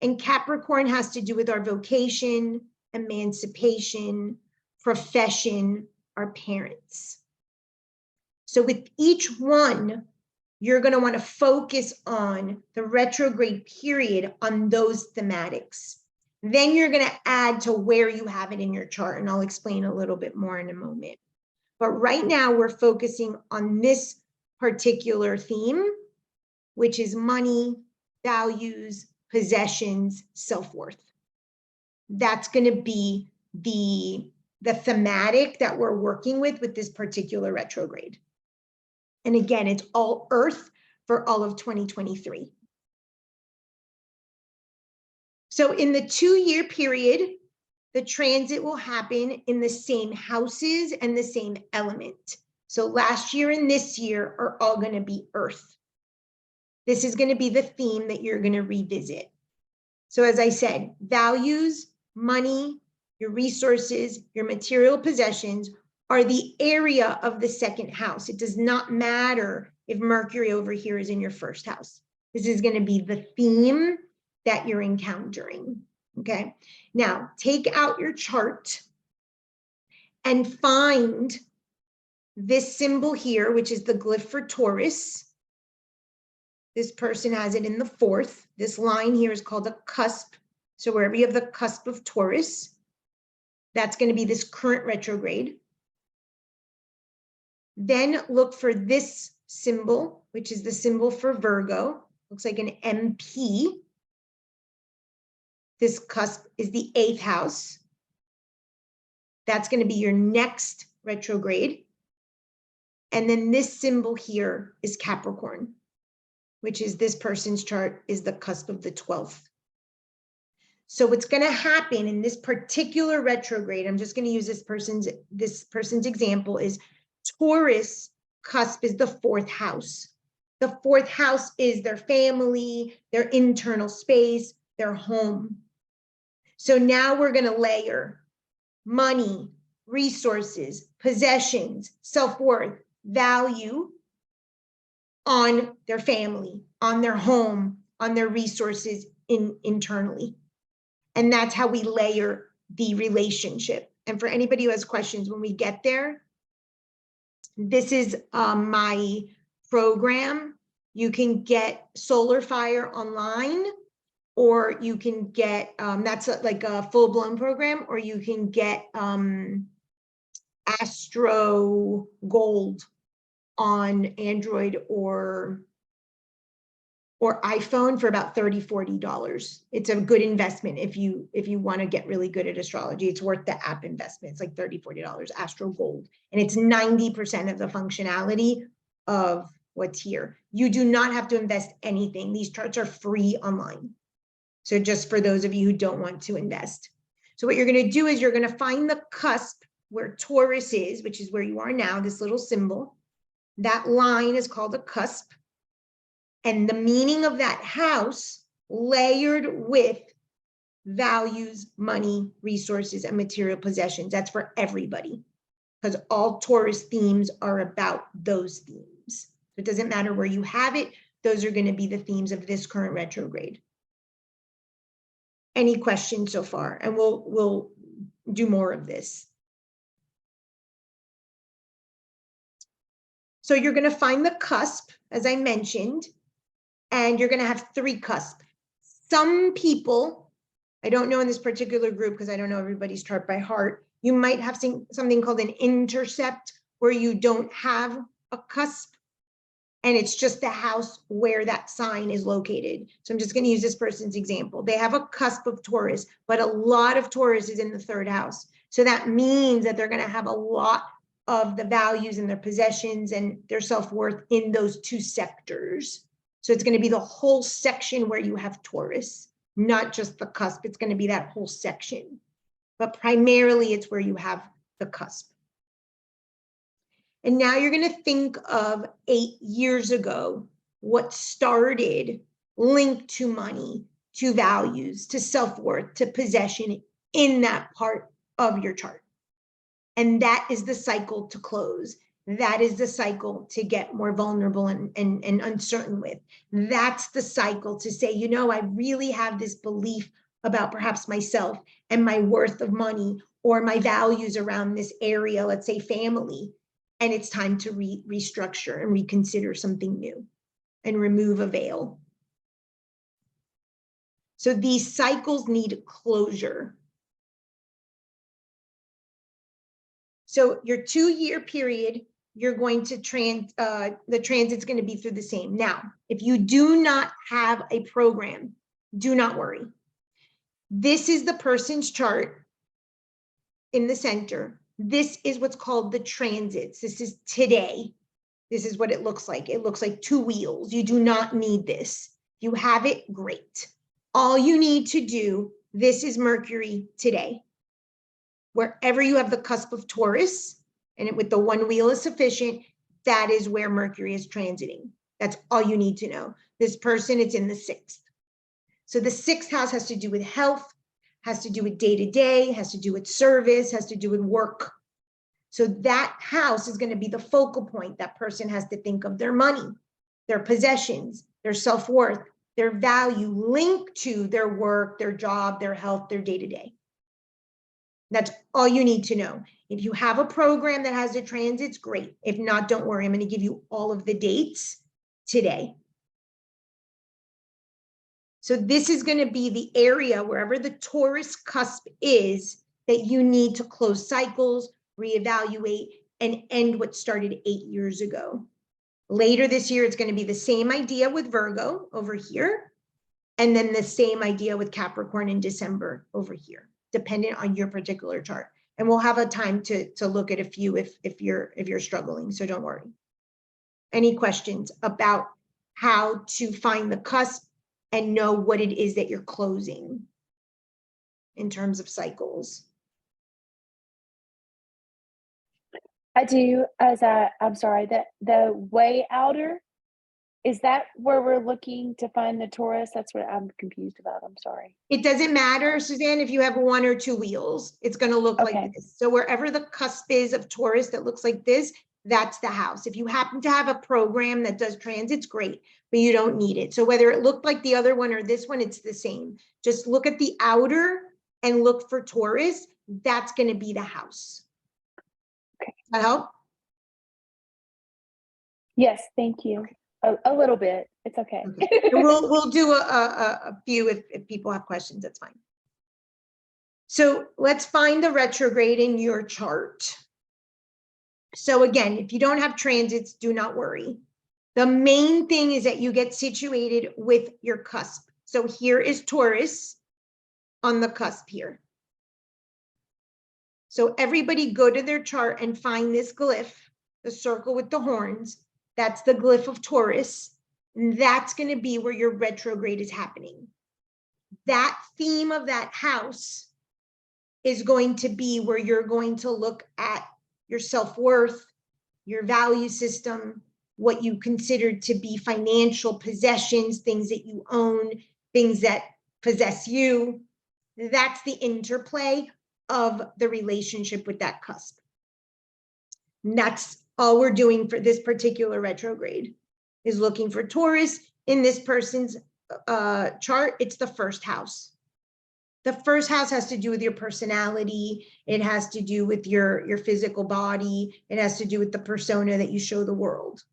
Speaker 1: And Capricorn has to do with our vocation, emancipation, profession, our parents. So with each one, you're going to want to focus on the retrograde period on those thematics. Then you're going to add to where you have it in your chart, and I'll explain a little bit more in a moment. But right now we're focusing on this particular theme, which is money, values, possessions, self-worth. that's going to be the thematic that we're working with this particular retrograde. And again, it's all Earth for all of 2023. So in the 2-year period, the transit will happen in the same houses and the same element. So last year and this year are all going to be Earth. This is going to be the theme that you're going to revisit. So as I said, values, money, your resources, your material possessions are the area of the second house. It does not matter if Mercury over here is in your first house. This is going to be the theme that you're encountering. Okay. Now take out your chart and find this symbol here, which is the glyph for Taurus. This person has it in the 4th. This line here is called a cusp. So wherever you have the cusp of Taurus, that's going to be this current retrograde. Then look for this symbol, which is the symbol for Virgo. Looks like an MP. This cusp is the 8th house. That's going to be your next retrograde. And then this symbol here is Capricorn, which is this person's chart is the cusp of the 12th. So what's going to happen in this particular retrograde, I'm just going to use this person's example, is Taurus cusp is the 4th house. The 4th house is their family, their internal space, their home. So now we're going to layer money, resources, possessions, self-worth, value on their family, on their home, on their resources internally. And that's how we layer the relationship. And for anybody who has questions, when we get there, this is my program. You can get Solar Fire online, or you can get, that's like a full-blown program, or you can get Astro Gold on Android or iPhone for about $30, $40. It's a good investment if you want to get really good at astrology. It's worth the app investment. It's like $30, $40, Astro Gold. And it's 90% of the functionality of what's here. You do not have to invest anything. These charts are free online. So just for those of you who don't want to invest. So what you're going to do is you're going to find the cusp where Taurus is, which is where you are now, this little symbol. That line is called a cusp. And the meaning of that house layered with values, money, resources, and material possessions. That's for everybody, because all Taurus themes are about those themes. It doesn't matter where you have it. Those are going to be the themes of this current retrograde. Any questions so far? And we'll do more of this. So you're going to find the cusp, as I mentioned, and you're going to have 3 cusps. Some people, I don't know in this particular group because I don't know everybody's chart by heart, you might have something called an intercept where you don't have a cusp, and it's just the house where that sign is located. So I'm just going to use this person's example. They have a cusp of Taurus, but a lot of Taurus is in the 3rd house. So that means that they're going to have a lot of the values and their possessions and their self-worth in those 2 sectors. So it's going to be the whole section where you have Taurus, not just the cusp. It's going to be that whole section. But primarily it's where you have the cusp. And now you're going to think of 8 years ago, what started linked to money, to values, to self-worth, to possession in that part of your chart. And that is the cycle to close. That is the cycle to get more vulnerable and uncertain with. That's the cycle to say, you know, I really have this belief about perhaps myself and my worth of money or my values around this area, let's say family. And it's time to restructure and reconsider something new and remove a veil. So these cycles need closure. So your 2-year period, you're going to the transit's going to be through the same. Now, if you do not have a program, do not worry. This is the person's chart in the center. This is what's called the transits. This is today. This is what it looks like. It looks like 2 wheels. You do not need this. You have it, great. All you need to do, this is Mercury today. Wherever you have the cusp of Taurus, and with the 1 wheel is sufficient, that is where Mercury is transiting. That's all you need to know. This person, it's in the 6th. So the 6th house has to do with health, has to do with day-to-day, has to do with service, has to do with work. So that house is going to be the focal point. That person has to think of their money, their possessions, their self-worth, their value linked to their work, their job, their health, their day-to-day. That's all you need to know. If you have a program that has the transits, great. If not, don't worry. I'm going to give you all of the dates today. So this is going to be the area wherever the Taurus cusp is that you need to close cycles, reevaluate, and end what started 8 years ago. Later this year, it's going to be the same idea with Virgo over here, and then the same idea with Capricorn in December over here, dependent on your particular chart. And we'll have a time to look at a few if you're struggling, so don't worry. Any questions about how to find the cusp and know what it is that you're closing in terms of cycles?
Speaker 3: I do. I'm sorry, the way outer, is that where we're looking to find the Taurus? That's what I'm confused about. I'm sorry.
Speaker 1: It doesn't matter, Suzanne, if you have 1 or 2 wheels, it's going to look
Speaker 3: Okay.
Speaker 1: like this. So wherever the cusp is of Taurus that looks like this, that's the house. If you happen to have a program that does transits, great, but you don't need it. So whether it looked like the other one or this one, it's the same. Just look at the outer and look for Taurus. That's going to be the house.
Speaker 3: Okay.
Speaker 1: Does that help?
Speaker 3: Yes, thank you. A little bit. It's okay.
Speaker 1: Okay. And we'll do a few if people have questions, that's fine. So let's find the retrograde in your chart. So again, if you don't have transits, do not worry. The main thing is that you get situated with your cusp. So here is Taurus on the cusp here. So everybody go to their chart and find this glyph, the circle with the horns. That's the glyph of Taurus. And that's going to be where your retrograde is happening. That theme of that house is going to be where you're going to look at your self-worth, your value system, what you consider to be financial possessions, things that you own, things that possess you. That's the interplay of the relationship with that cusp. And that's all we're doing for this particular retrograde, is looking for Taurus in this person's chart. It's the 1st house. The 1st house has to do with your personality. It has to do with your physical body. It has to do with the persona that you show the world.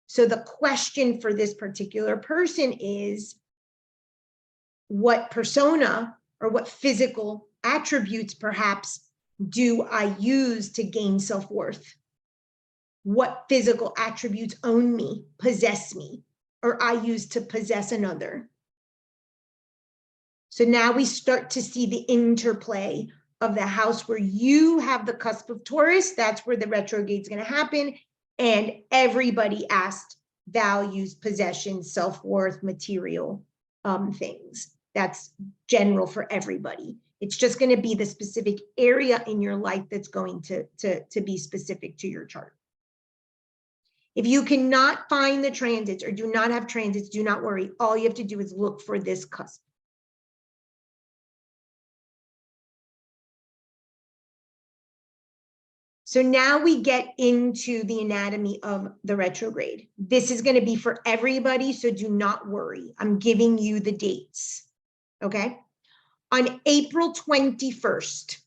Speaker 1: So the question for this particular person is, what persona or what physical attributes perhaps do I use to gain self-worth? What physical attributes own me, possess me, or I use to possess another? So now we start to see the interplay of the house where you have the cusp of Taurus. That's where the retrograde is going to happen. And everybody asked values, possessions, self-worth, material things. That's general for everybody. It's just going to be the specific area in your life that's going to be specific to your chart. If you cannot find the transits or do not have transits, do not worry. All you have to do is look for this cusp. So now we get into the anatomy of the retrograde. This is going to be for everybody, so do not worry. I'm giving you the dates, okay? On April 21st,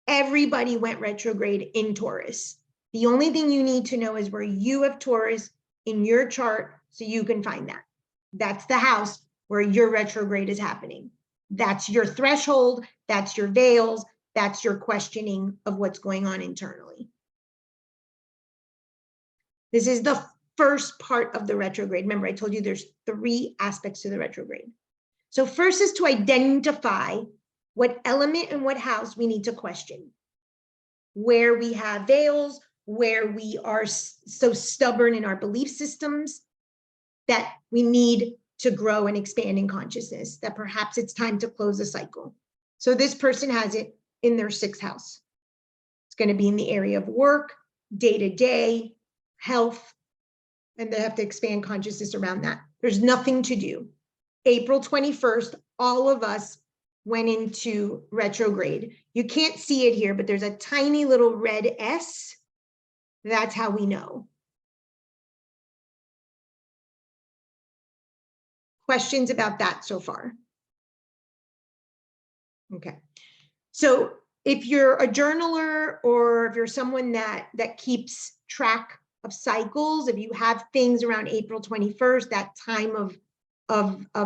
Speaker 1: everybody went retrograde in Taurus. The only thing you need to know is where you have Taurus in your chart so you can find that. That's the house where your retrograde is happening. That's your threshold, that's your veils, that's your questioning of what's going on internally. This is the first part of the retrograde. Remember, I told you there's 3 aspects to the retrograde. So first is to identify what element and what house we need to question. Where we have veils, where we are so stubborn in our belief systems that we need to grow and expand in consciousness, that perhaps it's time to close a cycle. So this person has it in their 6th house. It's going to be in the area of work, day-to-day, health, and they have to expand consciousness around that. There's nothing to do. April 21st, all of us went into retrograde. You can't see it here, but there's a tiny little red S. That's how we know. Questions about that so far? Okay. So if you're a journaler or if you're someone that keeps track of cycles, if you have things around April 21st, that time of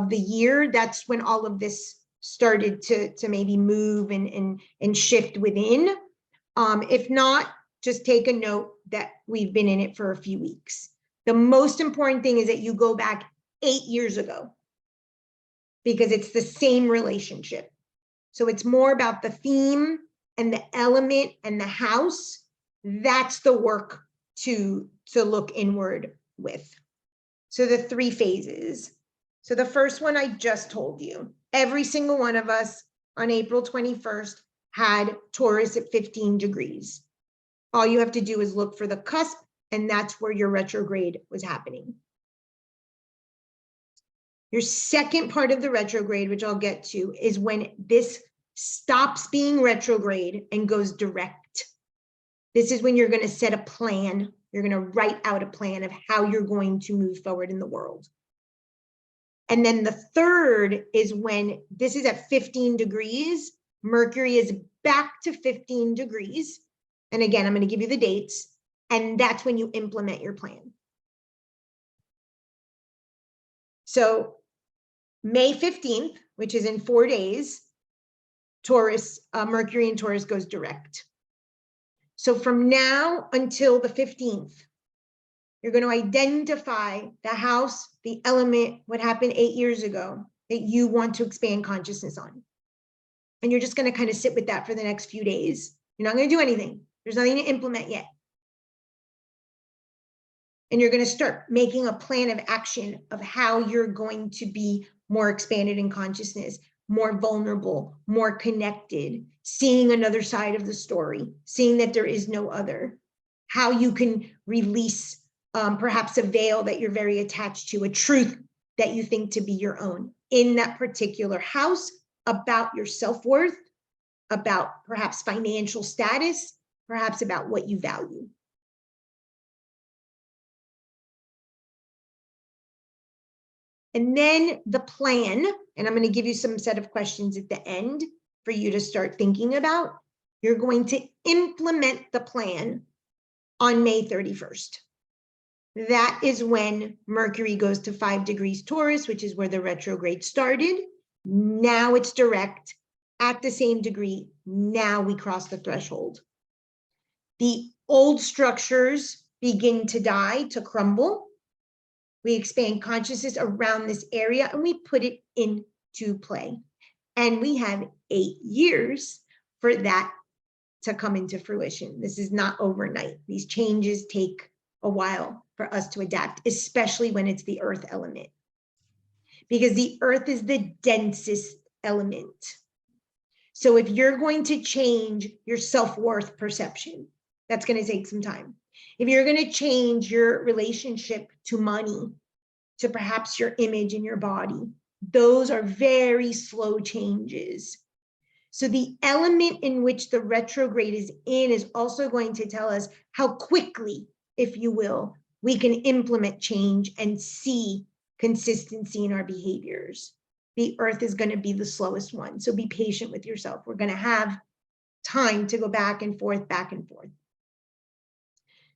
Speaker 1: the year, that's when all of this started to maybe move and shift within. If not, just take a note that we've been in it for a few weeks. The most important thing is that you go back 8 years ago, because it's the same relationship. So it's more about the theme and the element and the house. That's the work to look inward with. So the 3 phases. So the first one I just told you, every single one of us on April 21st had Taurus at 15 degrees. All you have to do is look for the cusp, and that's where your retrograde was happening. Your second part of the retrograde, which I'll get to, is when this stops being retrograde and goes direct. This is when you're going to set a plan. You're going to write out a plan of how you're going to move forward in the world. And then the third is when this is at 15 degrees, Mercury is back to 15 degrees. And again, I'm going to give you the dates, and that's when you implement your plan. So May 15th, which is in 4 days, Taurus, Mercury in Taurus goes direct. So from now until the 15th, you're going to identify the house, the element, what happened 8 years ago that you want to expand consciousness on. And you're just going to kind of sit with that for the next few days. You're not going to do anything. There's nothing to implement yet. And you're going to start making a plan of action of how you're going to be more expanded in consciousness, more vulnerable, more connected, seeing another side of the story, seeing that there is no other, how you can release perhaps a veil that you're very attached to, a truth that you think to be your own in that particular house, about your self-worth, about perhaps financial status, perhaps about what you value. And then the plan, and I'm going to give you some set of questions at the end for you to start thinking about. You're going to implement the plan on May 31st. That is when Mercury goes to 5 degrees Taurus, which is where the retrograde started. Now it's direct at the same degree. Now we cross the threshold. The old structures begin to die, to crumble. We expand consciousness around this area and we put it into play. And we have 8 years for that to come into fruition. This is not overnight. These changes take a while for us to adapt, especially when it's the earth element. Because the earth is the densest element. So if you're going to change your self-worth perception, that's going to take some time. If you're going to change your relationship to money, to perhaps your image in your body, those are very slow changes. So the element in which the retrograde is in is also going to tell us how quickly, if you will, we can implement change and see consistency in our behaviors. The earth is going to be the slowest one. So be patient with yourself. We're going to have time to go back and forth, back and forth.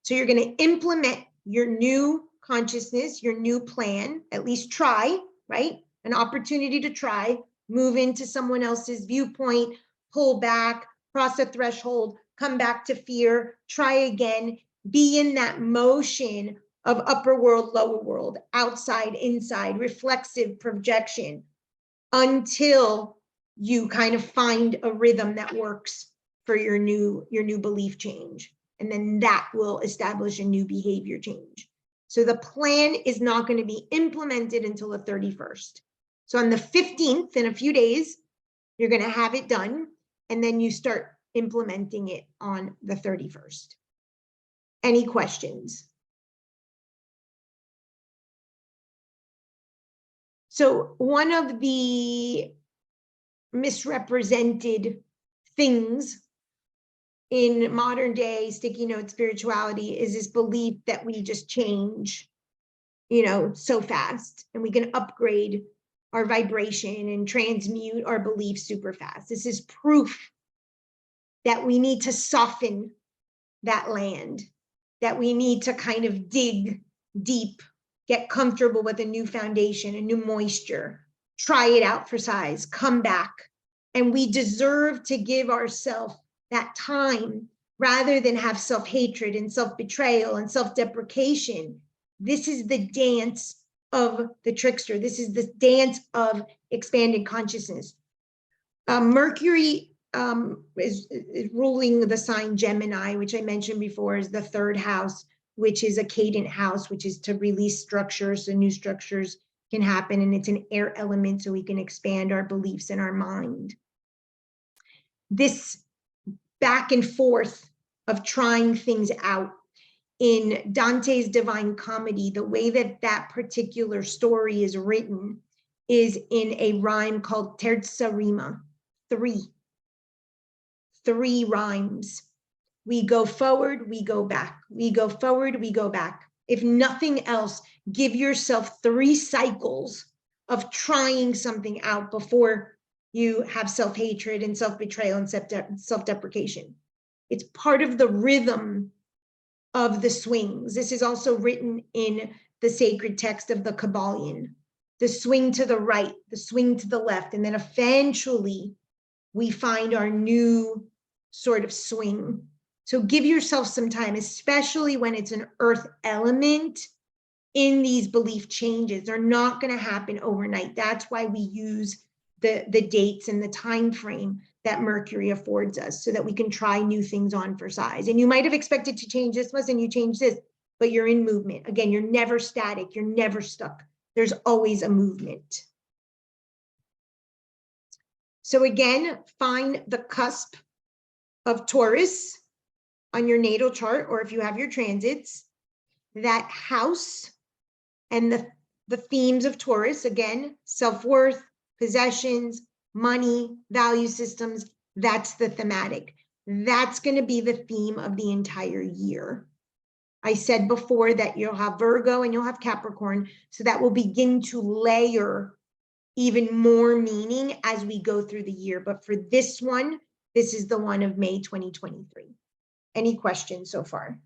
Speaker 1: So you're going to implement your new consciousness, your new plan, at least try, right? An opportunity to try, move into someone else's viewpoint, pull back, cross a threshold, come back to fear, try again, be in that motion of upper world, lower world, outside, inside, reflexive projection, until you kind of find a rhythm that works for your new belief change. And then that will establish a new behavior change. So the plan is not going to be implemented until the 31st. So on the 15th, in a few days, you're going to have it done, and then you start implementing it on the 31st. Any questions? So one of the misrepresented things in modern day sticky note spirituality is this belief that we just change, so fast, and we can upgrade our vibration and transmute our beliefs super fast. This is proof that we need to soften that land, that we need to kind of dig deep, get comfortable with a new foundation, a new moisture, try it out for size, come back. And we deserve to give ourselves that time rather than have self-hatred and self-betrayal and self-deprecation. This is the dance of the trickster. This is the dance of expanded consciousness. Mercury is ruling the sign Gemini, which I mentioned before is the 3rd house, which is a cadent house, which is to release structures, so new structures can happen, and it's an air element, so we can expand our beliefs and our mind. This back and forth of trying things out in Dante's Divine Comedy, the way that that particular story is written is in a rhyme called terza rima, 3 rhymes. We go forward, we go back. We go forward, we go back. If nothing else, give yourself 3 cycles of trying something out before you have self-hatred and self-betrayal and self-deprecation. It's part of the rhythm of the swings. This is also written in the sacred text of the Kabbalion. The swing to the right, the swing to the left, and then eventually we find our new sort of swing. So give yourself some time, especially when it's an earth element in these belief changes. They're not going to happen overnight. That's why we use the dates and the time frame that Mercury affords us, so that we can try new things on for size. And you might have expected to change this much and you change this, but you're in movement. Again, you're never static. You're never stuck. There's always a movement. So again, find the cusp of Taurus on your natal chart, or if you have your transits, that house and the themes of Taurus, again, self-worth, possessions, money, value systems, that's the thematic. That's going to be the theme of the entire year. I said before that you'll have Virgo and you'll have Capricorn, so that will begin to layer even more meaning as we go through the year. But for this one, this is the one of May 2023. Any questions so far?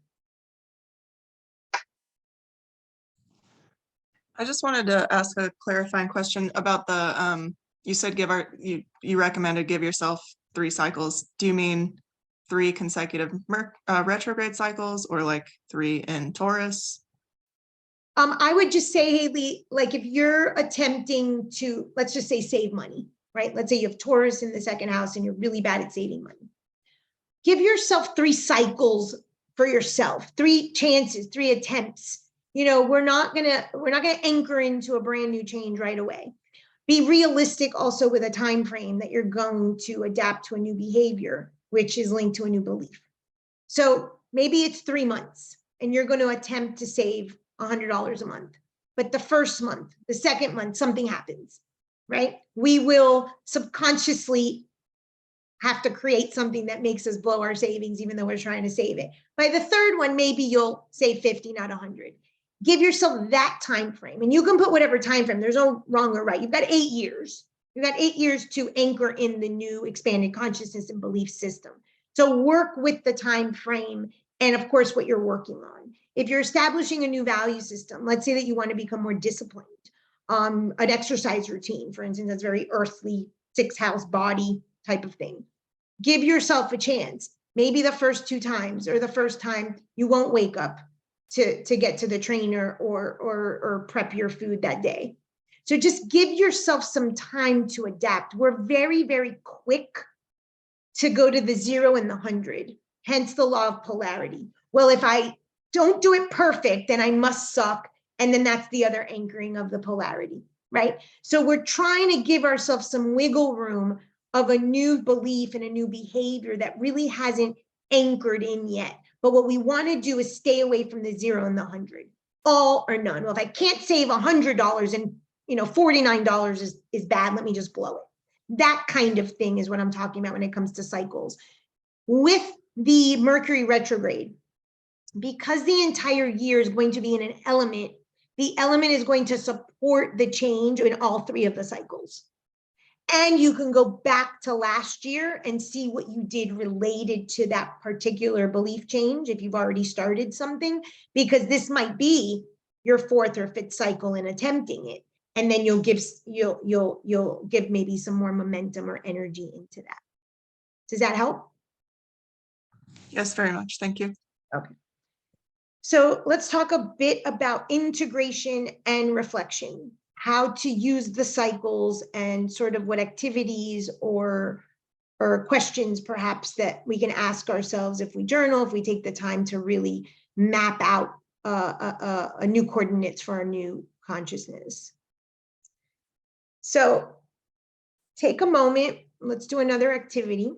Speaker 4: I just wanted to ask a clarifying question about the, you said you recommended give yourself 3 cycles. Do you mean 3 consecutive retrograde cycles, or like 3 in Taurus?
Speaker 1: I would just say, Haley, like if you're attempting to, let's just say save money, right? Let's say you have Taurus in the 2nd house and you're really bad at saving money. Give yourself 3 cycles for yourself, 3 chances, 3 attempts. We're not gonna anchor into a brand new change right away. Be realistic also with a time frame that you're going to adapt to a new behavior, which is linked to a new belief. So maybe it's 3 months and you're going to attempt to save $100 a month. But the first month, the second month, something happens, right? We will subconsciously have to create something that makes us blow our savings, even though we're trying to save it. By the 3rd one, maybe you'll save 50, not 100. Give yourself that time frame, and you can put whatever time frame. There's no wrong or right. You've got 8 years. You've got 8 years to anchor in the new expanded consciousness and belief system. So work with the time frame and, of course, what you're working on. If you're establishing a new value system, let's say that you want to become more disciplined, an exercise routine, for instance, that's very earthly, 6th house body type of thing. Give yourself a chance. Maybe the first 2 times or the first time you won't wake up to get to the trainer or prep your food that day. So just give yourself some time to adapt. We're very, very quick to go to the 0 and the 100, hence the law of polarity. Well, if I don't do it perfect, then I must suck. And then that's the other anchoring of the polarity, right? So we're trying to give ourselves some wiggle room of a new belief and a new behavior that really hasn't anchored in yet. But what we want to do is stay away from the 0 and the 100, all or none. Well, if I can't save $100 and $49 is bad, let me just blow it. That kind of thing is what I'm talking about when it comes to cycles. With the Mercury retrograde, because the entire year is going to be in an element, the element is going to support the change in all 3 of the cycles. And you can go back to last year and see what you did related to that particular belief change if you've already started something, because this might be your 4th or 5th cycle in attempting it. And then you'll give maybe some more momentum or energy into that. Does that help?
Speaker 4: Yes, very much. Thank you.
Speaker 1: Okay. So let's talk a bit about integration and reflection, how to use the cycles and sort of what activities or questions perhaps that we can ask ourselves if we journal, if we take the time to really map out a new coordinates for our new consciousness. So take a moment, let's do another activity.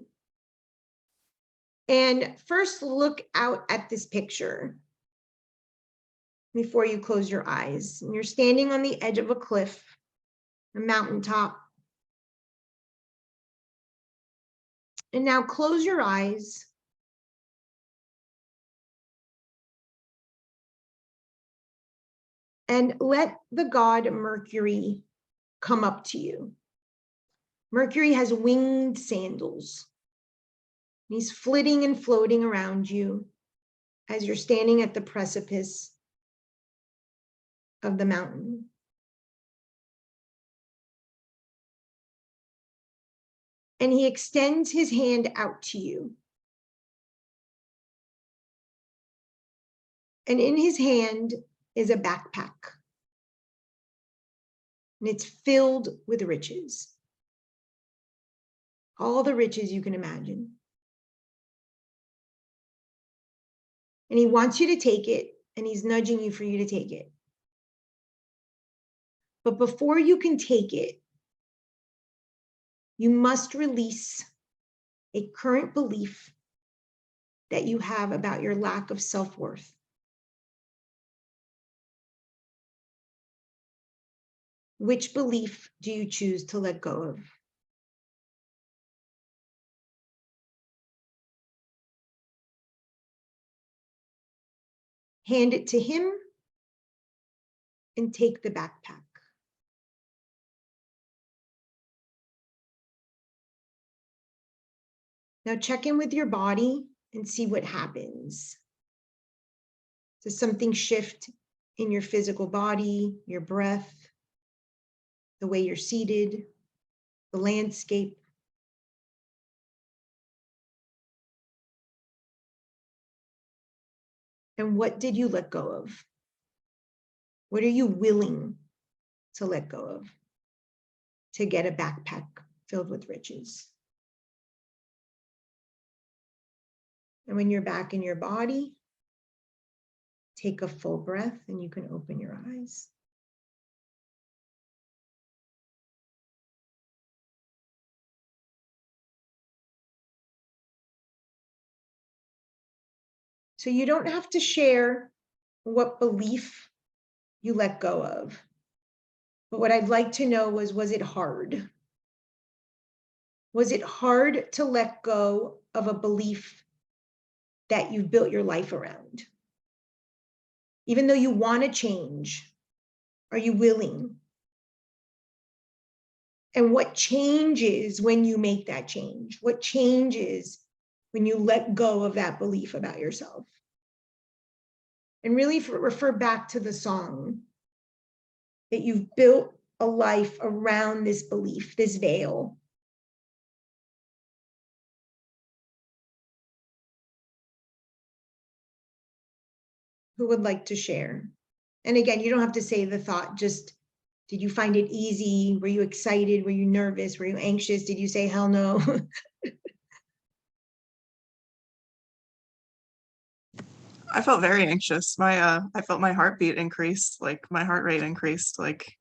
Speaker 1: And first look out at this picture before you close your eyes. And you're standing on the edge of a cliff, a mountaintop. And now close your eyes. And let the god Mercury come up to you. Mercury has winged sandals. He's flitting and floating around you as you're standing at the precipice of the mountain. And he extends his hand out to you. And in his hand is a backpack. And it's filled with riches. All the riches you can imagine. And he wants you to take it, and he's nudging you for you to take it. But before you can take it, you must release a current belief that you have about your lack of self-worth. Which belief do you choose to let go of? Hand it to him and take the backpack. Now check in with your body and see what happens. Does something shift in your physical body, your breath, the way you're seated, the landscape? And what did you let go of? What are you willing to let go of to get a backpack filled with riches? And when you're back in your body, take a full breath and you can open your eyes. So you don't have to share what belief you let go of. But what I'd like to know was it hard? Was it hard to let go of a belief that you've built your life around? Even though you want to change, are you willing? And what changes when you make that change? What changes when you let go of that belief about yourself? And really refer back to the song that you've built a life around this belief, this veil. Who would like to share? And again, you don't have to say the thought, just Did you find it easy? Were you excited? Were you nervous? Were you anxious? Did you say hell no?
Speaker 4: I felt very anxious. I felt my heartbeat increase, like my heart rate increased. Like,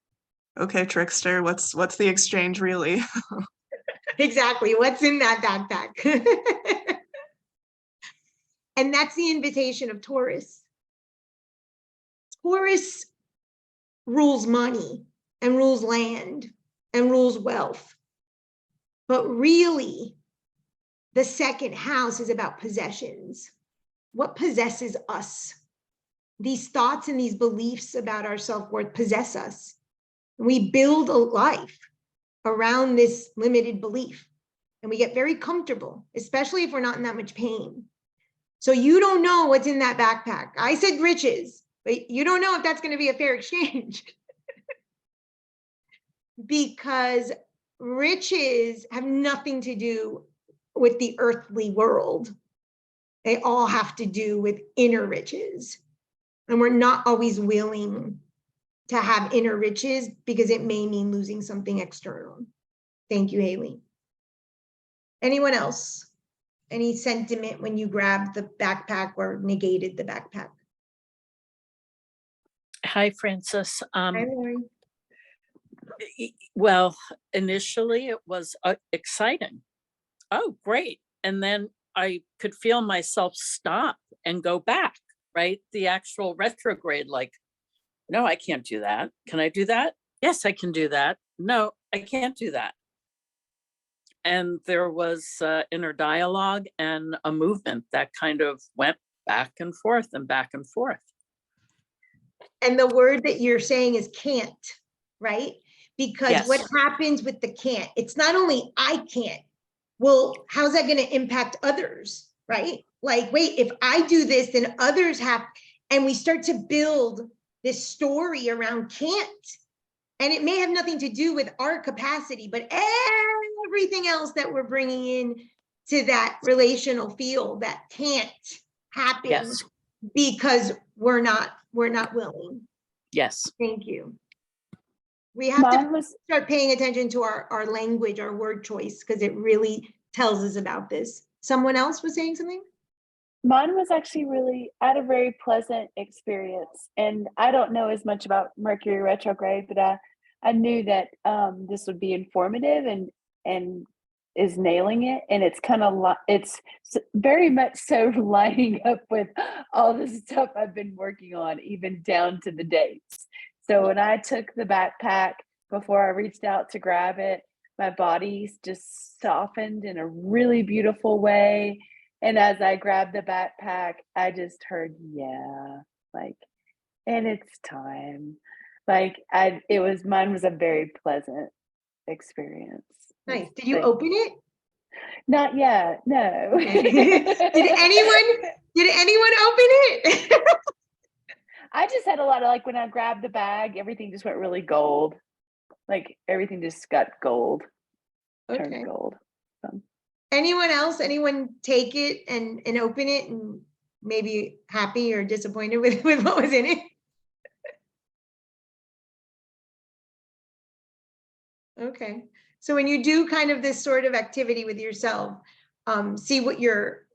Speaker 4: okay, trickster, what's the exchange really?
Speaker 1: Exactly. What's in that backpack? And that's the invitation of Taurus. Taurus rules money and rules land and rules wealth. But really, the second house is about possessions. What possesses us? These thoughts and these beliefs about our self-worth possess us. We build a life around this limited belief, and we get very comfortable, especially if we're not in that much pain. So you don't know what's in that backpack. I said riches, but you don't know if that's going to be a fair exchange. Because riches have nothing to do with the earthly world. They all have to do with inner riches. And we're not always willing to have inner riches because it may mean losing something external. Thank you, Haley. Anyone else? Any sentiment when you grabbed the backpack or negated the backpack?
Speaker 5: Hi, Francis.
Speaker 1: Hi, Lori.
Speaker 5: Well, initially it was exciting. Oh, great. And then I could feel myself stop and go back, right? The actual retrograde, like, no, I can't do that. Can I do that? Yes, I can do that. No, I can't do that. And there was inner dialogue and a movement that kind of went back and forth and back and forth.
Speaker 1: And the word that you're saying is can't, right? Because
Speaker 5: Yes.
Speaker 1: what happens with the can't, it's not only I can't, well, how's that going to impact others, right? Like, wait, if I do this, then others have, and we start to build this story around can't. And it may have nothing to do with our capacity, but everything else that we're bringing in to that relational field that can't happen
Speaker 5: Yes.
Speaker 1: because we're not willing.
Speaker 5: Yes.
Speaker 1: Thank you. We have
Speaker 3: Mine
Speaker 1: to start paying attention to our language, our word choice, because it really tells us about this. Someone else was saying something?
Speaker 3: Mine was actually really, I had a very pleasant experience. And I don't know as much about Mercury retrograde, but I knew that this would be informative and is nailing it. And it's kind of, it's very much so lining up with all the stuff I've been working on, even down to the dates. So when I took the backpack before I reached out to grab it, my body just softened in a really beautiful way. And as I grabbed the backpack, I just heard, yeah, like, and it's time. Like mine was a very pleasant experience.
Speaker 1: Nice. Did you open it?
Speaker 3: Not yet, no.
Speaker 1: Okay. Did anyone open it?
Speaker 3: I just had a lot of, like, when I grabbed the bag, everything just went really gold. Like everything just got gold, turned gold. So.
Speaker 1: Anyone else? Anyone take it and open it and maybe happy or disappointed with what was in it? Okay. So when you do kind of this sort of activity with yourself, see what you're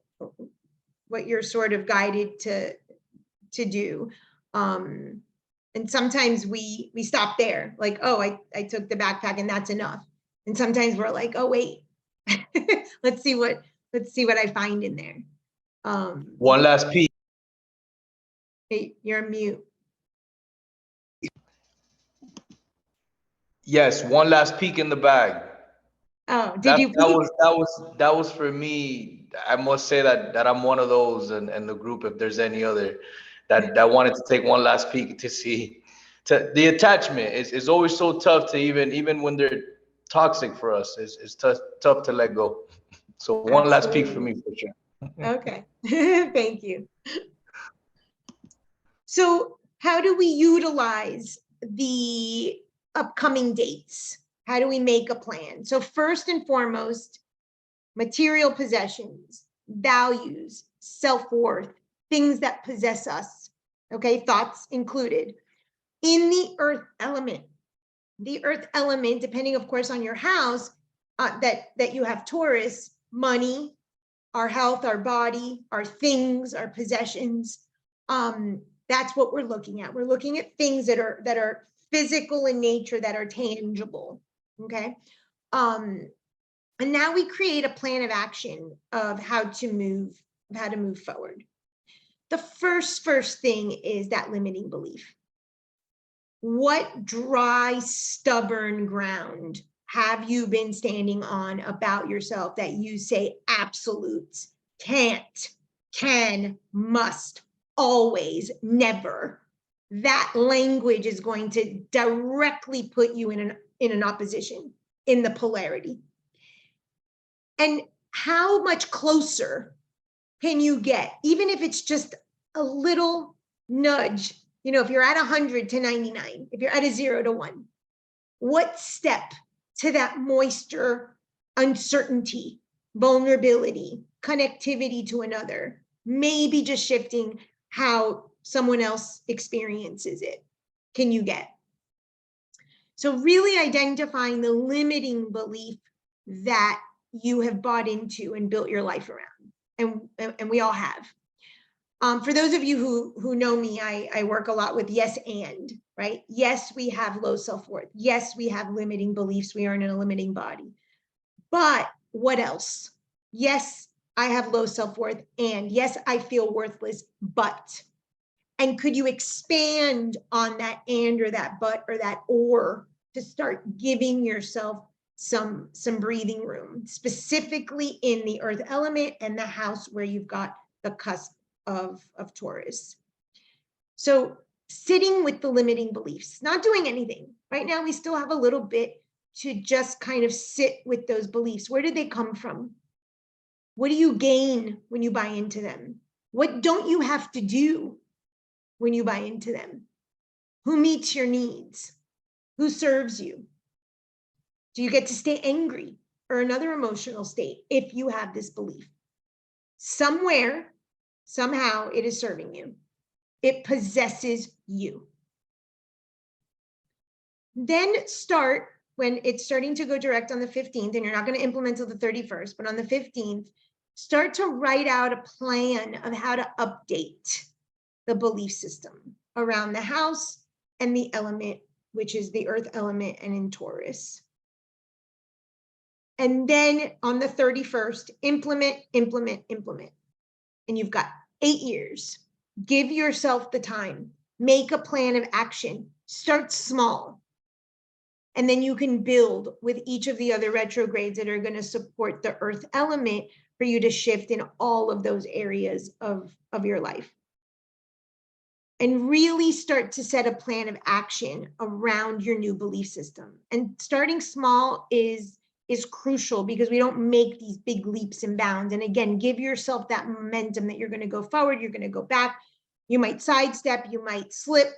Speaker 1: sort of guided to do. And sometimes we stop there, like, oh, I took the backpack and that's enough. And sometimes we're like, oh, wait, let's see what I find in there.
Speaker 2: One last piece.
Speaker 1: Hey, you're mute.
Speaker 2: Yes, one last peek in the bag.
Speaker 1: Oh, did you?
Speaker 2: That was for me. I must say that I'm one of those, and the group, if there's any other, that wanted to take one last peek to see. The attachment is always so tough to even when they're toxic for us. It's tough to let go. So one last peek for me for sure.
Speaker 1: Okay, thank you. So how do we utilize the upcoming dates? How do we make a plan? So first and foremost, material possessions, values, self-worth, things that possess us, okay, thoughts included. In the earth element, The earth element, depending of course on your house, that you have Taurus, money, our health, our body, our things, our possessions. That's what we're looking at. We're looking at things that are physical in nature, that are tangible. Okay. And now we create a plan of action of how to move forward. The first thing is that limiting belief. What dry, stubborn ground have you been standing on about yourself that you say absolutes, can't, can, must, always, never? That language is going to directly put you in an opposition, in the polarity. And how much closer can you get, even if it's just a little nudge? You know, if you're at 100 to 99, if you're at a 0 to 1, what step to that moisture, uncertainty, vulnerability, connectivity to another, maybe just shifting how someone else experiences it, can you get? So really identifying the limiting belief that you have bought into and built your life around. And we all have. For those of you who know me, I work a lot with yes and, right? Yes, we have low self-worth. Yes, we have limiting beliefs. We are in a limiting body. But what else? Yes, I have low self-worth, and yes, I feel worthless, but. And could you expand on that and or that but or that or to start giving yourself some breathing room, specifically in the earth element and the house where you've got the cusp of Taurus. So sitting with the limiting beliefs, not doing anything. Right now, we still have a little bit to just kind of sit with those beliefs. Where did they come from? What do you gain when you buy into them? What don't you have to do when you buy into them? Who meets your needs? Who serves you? Do you get to stay angry or another emotional state if you have this belief? Somewhere, somehow it is serving you. It possesses you. Then start, when it's starting to go direct on the 15th, and you're not going to implement till the 31st, but on the 15th, start to write out a plan of how to update the belief system around the house and the element, which is the earth element and in Taurus. And then on the 31st, implement. And you've got 8 years. Give yourself the time. Make a plan of action. Start small. And then you can build with each of the other retrogrades that are going to support the earth element for you to shift in all of those areas of your life. And really start to set a plan of action around your new belief system. And starting small is crucial, because we don't make these big leaps and bounds. And again, give yourself that momentum that you're going to go forward, you're going to go back, you might sidestep, you might slip.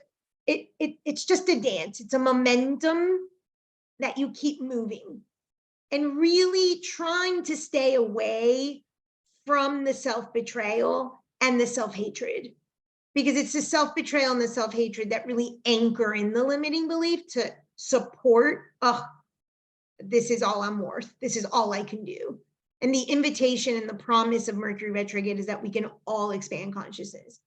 Speaker 1: It's just a dance. It's a momentum that you keep moving, and really trying to stay away from the self-betrayal and the self-hatred, because it's the self-betrayal and the self-hatred that really anchor in the limiting belief to support, oh, this is all I'm worth. This is all I can do. And the invitation and the promise of Mercury retrograde is that we can all expand consciousness.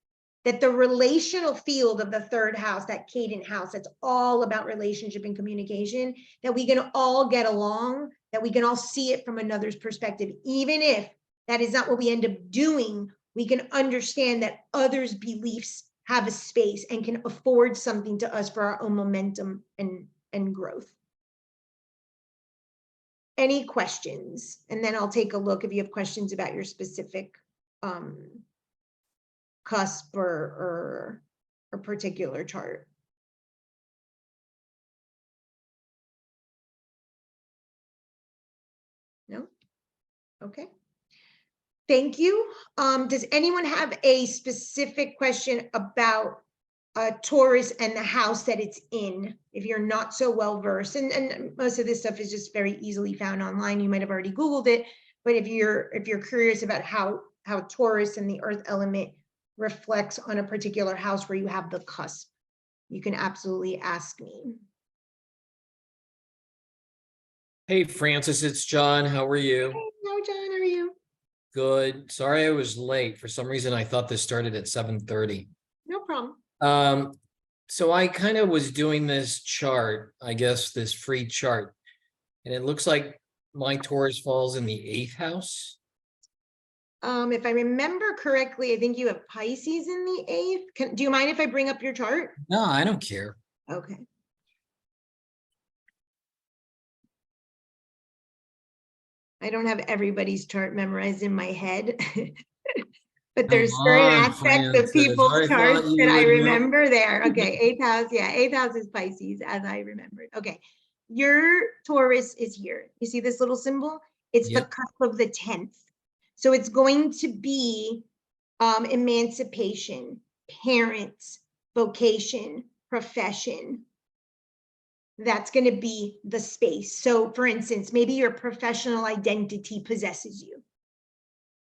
Speaker 1: That the relational field of the third house, that cadent house, that's all about relationship and communication, that we can all get along, that we can all see it from another's perspective. Even if that is not what we end up doing, we can understand that others' beliefs have a space and can afford something to us for our own momentum and growth. Any questions? And then I'll take a look if you have questions about your specific cusp or particular chart. No? Okay. Thank you. Does anyone have a specific question about Taurus and the house that it's in, if you're not so well versed? And most of this stuff is just very easily found online. You might have already Googled it, but if you're curious about how Taurus and the earth element reflects on a particular house where you have the cusp, you can absolutely ask me.
Speaker 6: Hey Francis, it's John. How are you?
Speaker 1: Hello, John, how are you?
Speaker 6: Good. Sorry I was late. For some reason, I thought this started at 7:30.
Speaker 1: No problem.
Speaker 6: So I kind of was doing this chart, I guess this free chart, and it looks like my Taurus falls in the 8th house.
Speaker 1: If I remember correctly, I think you have Pisces in the 8th. Do you mind if I bring up your chart?
Speaker 6: No, I don't care.
Speaker 1: Okay. I don't have everybody's chart memorized in my head. But there's
Speaker 6: Come
Speaker 1: certain
Speaker 6: on,
Speaker 1: aspects of
Speaker 6: Francis.
Speaker 1: people's
Speaker 6: I
Speaker 1: charts
Speaker 6: thought you
Speaker 1: that I
Speaker 6: would know.
Speaker 1: remember there. Okay, 8th house. Yeah, 8th house is Pisces, as I remembered. Okay, your Taurus is here. You see this little symbol? It's the
Speaker 6: Yep.
Speaker 1: cusp of the 10th. So it's going to be emancipation, parents, vocation, profession. That's going to be the space. So for instance, maybe your professional identity possesses you.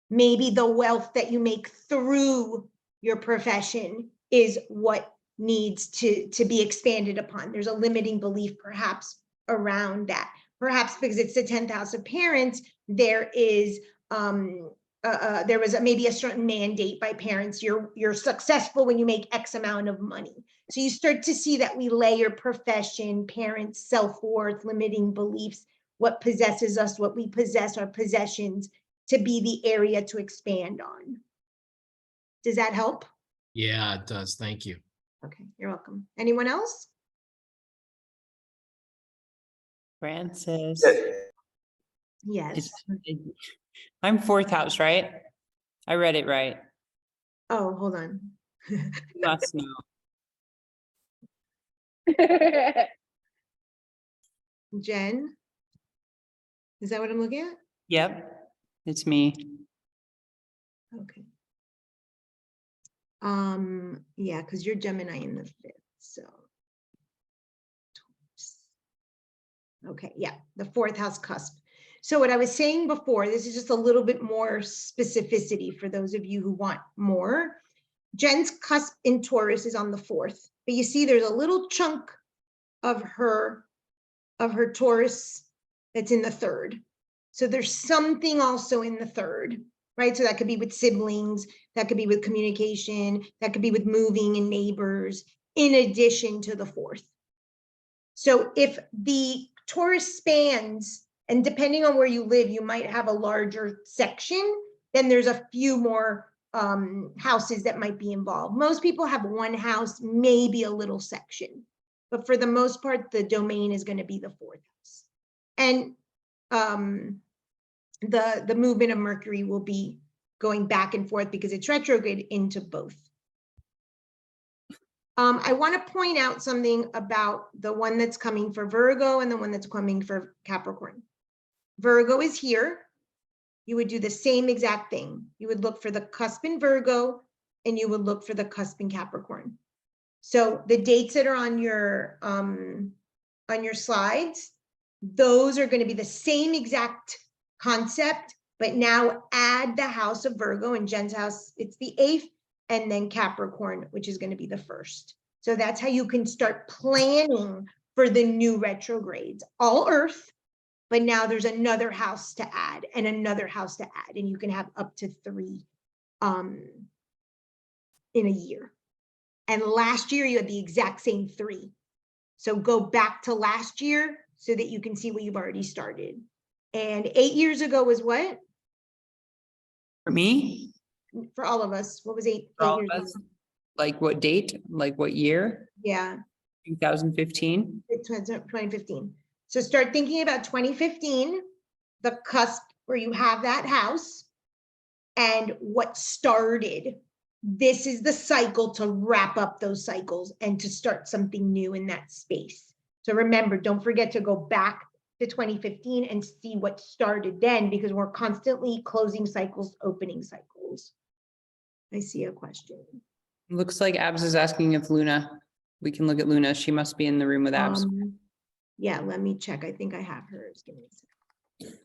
Speaker 1: Maybe the wealth that you make through your profession is what needs to be expanded upon. There's a limiting belief perhaps around that. Perhaps because it's the 10th house of parents, there is there was maybe a certain mandate by parents. You're successful when you make X amount of money. So you start to see that we layer profession, parents, self-worth, limiting beliefs, what possesses us, what we possess, our possessions, to be the area to expand on. Does that help?
Speaker 6: Yeah, it does. Thank you.
Speaker 1: Okay, you're welcome. Anyone else?
Speaker 7: Francis.
Speaker 1: Yes.
Speaker 7: I'm 4th house, right? I read it right.
Speaker 1: Oh, hold on.
Speaker 7: You must know.
Speaker 1: Jen? Is that what I'm looking at?
Speaker 7: Yep, it's me.
Speaker 1: Okay. Yeah, because you're Gemini in the 5th, so. Okay, yeah, the 4th house cusp. So what I was saying before, this is just a little bit more specificity for those of you who want more. Jen's cusp in Taurus is on the 4th, but you see there's a little chunk of her Taurus that's in the 3rd. So there's something also in the 3rd, right? So that could be with siblings, that could be with communication, that could be with moving and neighbors, in addition to the 4th. So if the Taurus spans, and depending on where you live, you might have a larger section, then there's a few more houses that might be involved. Most people have one house, maybe a little section, but for the most part, the domain is going to be the 4th house. And the movement of Mercury will be going back and forth because it's retrograde into both. I want to point out something about the one that's coming for Virgo and the one that's coming for Capricorn. Virgo is here. You would do the same exact thing. You would look for the cusp in Virgo and you would look for the cusp in Capricorn. So the dates that are on your slides, those are going to be the same exact concept, but now add the house of Virgo, and Jen's house, it's the 8th, and then Capricorn, which is going to be the 1st. So that's how you can start planning for the new retrogrades. All Earth, but now there's another house to add and another house to add, and you can have up to 3 in a year. And last year you had the exact same 3. So go back to last year so that you can see what you've already started. And 8 years ago was what?
Speaker 7: For me?
Speaker 1: For all of us, what was 8
Speaker 7: For all
Speaker 1: years
Speaker 7: of us?
Speaker 1: ago?
Speaker 7: Like what date? Like what year?
Speaker 1: Yeah,
Speaker 7: 2015?
Speaker 1: 2015. So start thinking about 2015, the cusp where you have that house and what started. This is the cycle to wrap up those cycles and to start something new in that space. So remember, don't forget to go back to 2015 and see what started then, because we're constantly closing cycles, opening cycles. I see a question.
Speaker 7: Looks like Abs is asking if Luna, we can look at Luna. She must be in the room with Abs.
Speaker 1: Yeah, let me check. I think I have hers. Give me a second.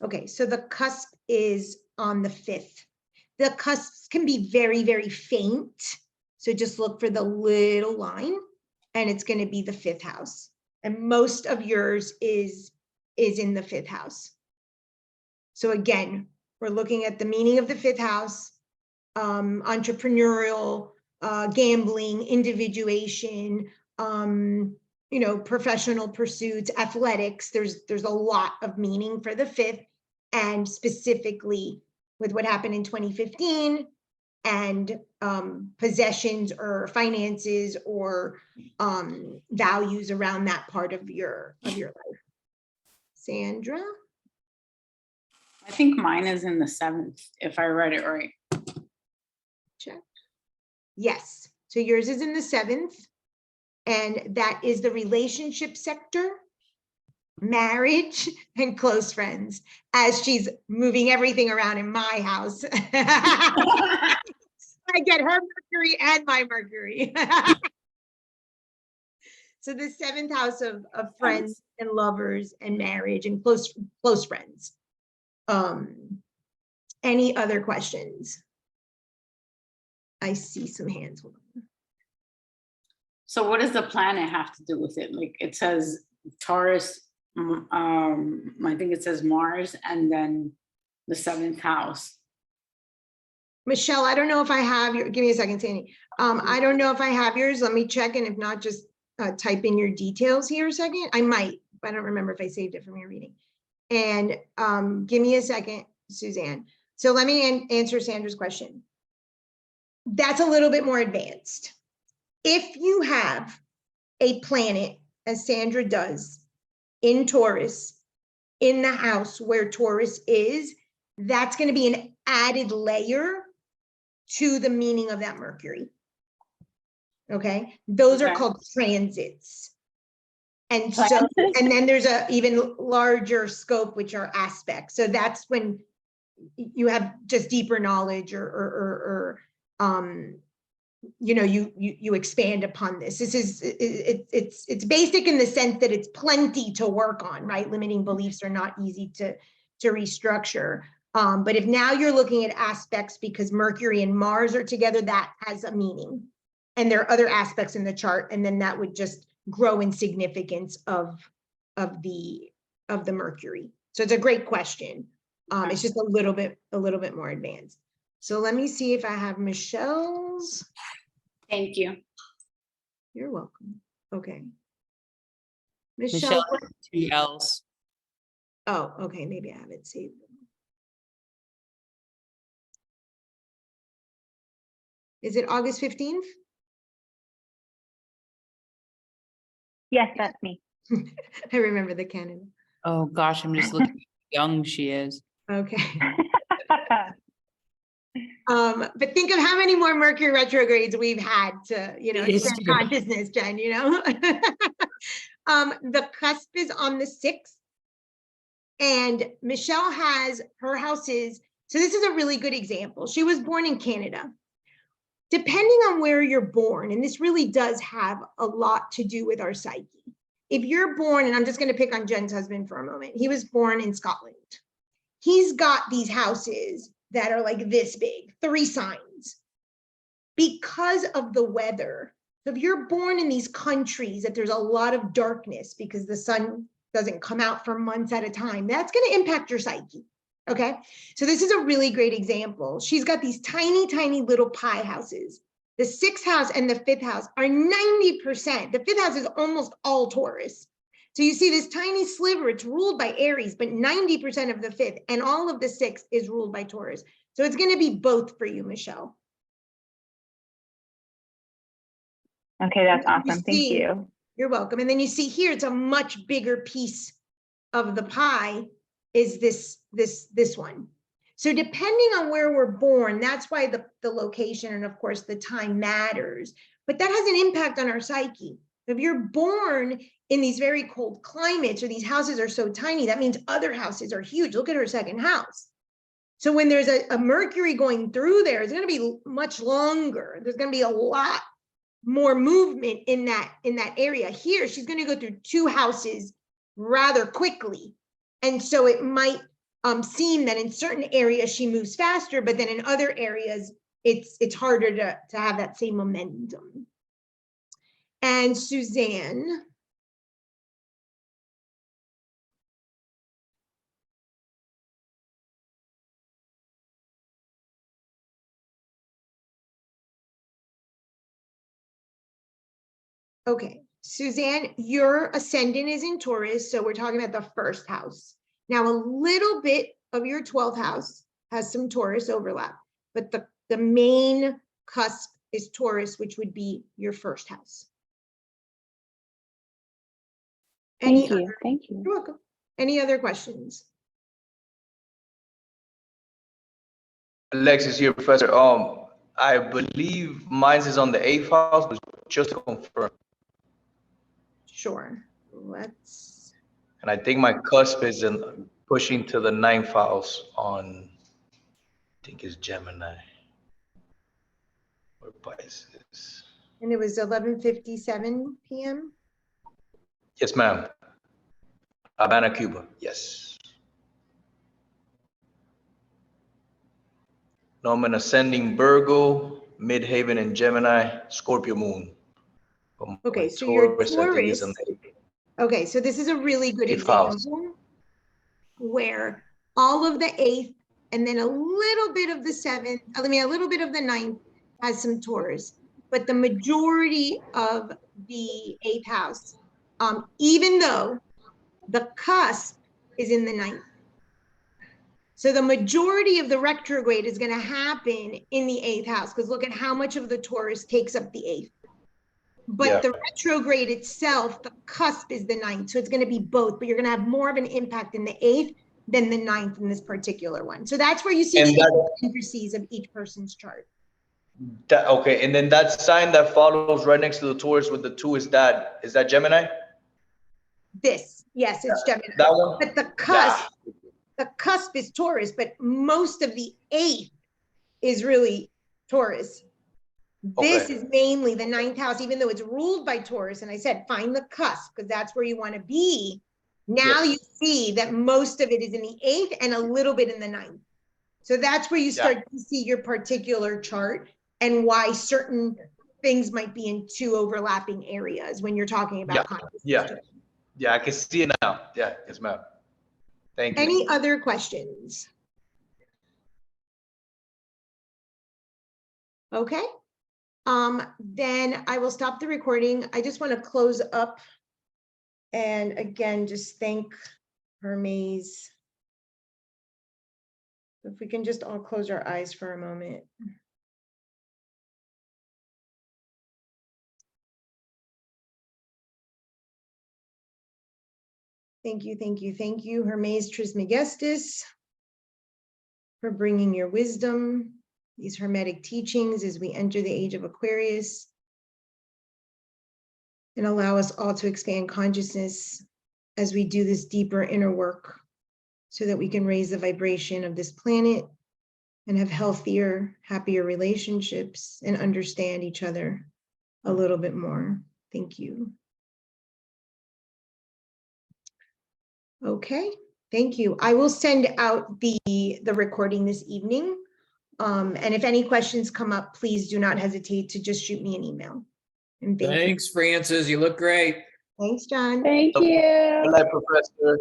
Speaker 1: Okay, so the cusp is on the 5th. The cusps can be very, very faint. So just look for the little line, and it's going to be the 5th house. And most of yours is in the 5th house. So again, we're looking at the meaning of the 5th house, entrepreneurial, gambling, individuation, you know, professional pursuits, athletics. There's a lot of meaning for the 5th, and specifically with what happened in 2015 and possessions or finances or values around that part of your life. Sandra?
Speaker 8: I think mine is in the 7th, if I read it right.
Speaker 1: Check. Yes, so yours is in the 7th, and that is the relationship sector, marriage, and close friends, as she's moving everything around in my house. I get her Mercury and my Mercury. So the 7th house of friends and lovers and marriage and close friends. Any other questions? I see some hands. Hold on.
Speaker 8: So what does the planet have to do with it? Like it says Taurus, I think it says Mars, and then the 7th house.
Speaker 1: Michelle, I don't know if I have your, give me a second, Sandy. I don't know if I have yours. Let me check, and if not, just type in your details here a second. I might, but I don't remember if I saved it from your reading. And give me a second, Suzanne. So let me answer Sandra's question. That's a little bit more advanced. If you have a planet, as Sandra does, in Taurus, in the house where Taurus is, that's going to be an added layer to the meaning of that Mercury. Okay, those are called transits. And so, and then there's a even larger scope, which are aspects. So that's when you have just deeper knowledge, or you know, you expand upon this. This is it's basic in the sense that it's plenty to work on, right? Limiting beliefs are not easy to restructure. But if now you're looking at aspects because Mercury and Mars are together, that has a meaning. And there are other aspects in the chart, and then that would just grow in significance of the Mercury. So it's a great question. It's just a little bit more advanced. So let me see if I have Michelle's.
Speaker 8: Thank you.
Speaker 1: You're welcome. Okay.
Speaker 7: Michelle,
Speaker 1: Michelle.
Speaker 7: 2 L's.
Speaker 1: Oh, okay. Maybe I have it saved. Is it August 15th?
Speaker 9: Yes, that's me.
Speaker 1: I remember the canon.
Speaker 7: Oh gosh, I'm just looking at how young she is.
Speaker 1: Okay. But think of how many more Mercury retrogrades we've had to, you know, expand consciousness, Jen, you know? The cusp is on the 6th, and Michelle has her houses. So this is a really good example. She was born in Canada. Depending on where you're born, and this really does have a lot to do with our psyche. If you're born, and I'm just going to pick on Jen's husband for a moment. He was born in Scotland. He's got these houses that are like this big, 3 signs. Because of the weather, so if you're born in these countries that there's a lot of darkness because the sun doesn't come out for months at a time, that's going to impact your psyche. Okay, so this is a really great example. She's got these tiny, tiny little pie houses. The 6th house and the 5th house are 90%. The 5th house is almost all Taurus. So you see this tiny sliver, it's ruled by Aries, but 90% of the 5th and all of the 6th is ruled by Taurus. So it's going to be both for you, Michelle.
Speaker 9: Okay, that's awesome. Thank you.
Speaker 1: You're welcome. And then you see here, it's a much bigger piece of the pie is this one. So depending on where we're born, that's why the location and of course the time matters, but that has an impact on our psyche. If you're born in these very cold climates or these houses are so tiny, that means other houses are huge. Look at her 2nd house. So when there's a Mercury going through there, it's going to be much longer. There's going to be a lot more movement in that area. Here, she's going to go through 2 houses rather quickly. And so it might seen that in certain areas she moves faster, but then in other areas it's harder to have that same momentum. And Suzanne. Okay, Suzanne, your ascendant is in Taurus, so we're talking about the first house. Now, a little bit of your 12th house has some Taurus overlap, but the main cusp is Taurus, which would be your first house.
Speaker 9: Thank you. Thank you.
Speaker 1: You're welcome. Any other questions?
Speaker 2: Alexis here, Professor. I believe mine is on the 8th house, but just to confirm.
Speaker 1: Sure. Let's.
Speaker 2: And I think my cusp is in pushing to the 9th house on, I think it's Gemini or Pisces.
Speaker 1: And it was 11:57 p.m.
Speaker 2: Yes, ma'am. Havana, Cuba. Yes. No, I'm an ascending Virgo, Midhaven and Gemini, Scorpio moon.
Speaker 1: Okay, so your
Speaker 2: Taurus, I think, is in
Speaker 1: Taurus.
Speaker 2: the
Speaker 1: Okay, so this is a really good
Speaker 2: 8th house.
Speaker 1: example where all of the 8th and then a little bit of the 7th, I mean, a little bit of the 9th has some Taurus, but the majority of the 8th house, even though the cusp is in the 9th. So the majority of the retrograde is going to happen in the 8th house, because look at how much of the Taurus takes up the 8th. But
Speaker 2: Yeah.
Speaker 1: the retrograde itself, the cusp is the 9th. So it's going to be both, but you're going to have more of an impact in the 8th than the 9th in this particular one. So that's where you see
Speaker 2: And
Speaker 1: the idiosyncrasies of each person's chart.
Speaker 2: Okay, and then that sign that follows right next to the Taurus with the 2 is that Gemini?
Speaker 1: This, yes, it's Gemini.
Speaker 2: That one?
Speaker 1: But the cusp is Taurus, but most of the 8th is really Taurus. This
Speaker 2: Okay.
Speaker 1: is mainly the 9th house, even though it's ruled by Taurus. And I said, find the cusp, because that's where you want to be. Now
Speaker 2: Yes.
Speaker 1: you see that most of it is in the 8th and a little bit in the 9th. So that's where you start to see your particular chart and why certain things might be in 2 overlapping areas when you're talking about consciousness.
Speaker 2: Yeah, I can see it now. Yeah, yes, ma'am. Thank you.
Speaker 1: Any other questions? Okay. Then I will stop the recording. I just want to close up and again, just thank Hermes. If we can just all close our eyes for a moment. Thank you, thank you, thank you, Hermes Trismegistus, for bringing your wisdom, these Hermetic teachings as we enter the age of Aquarius, and allow us all to expand consciousness as we do this deeper inner work so that we can raise the vibration of this planet and have healthier, happier relationships and understand each other a little bit more. Thank you. Okay, thank you. I will send out the recording this evening. And if any questions come up, please do not hesitate to just shoot me an email. And
Speaker 6: Thanks, Francis. You look great.
Speaker 1: Thanks, John.
Speaker 3: Thank you.
Speaker 2: Good night, Professor.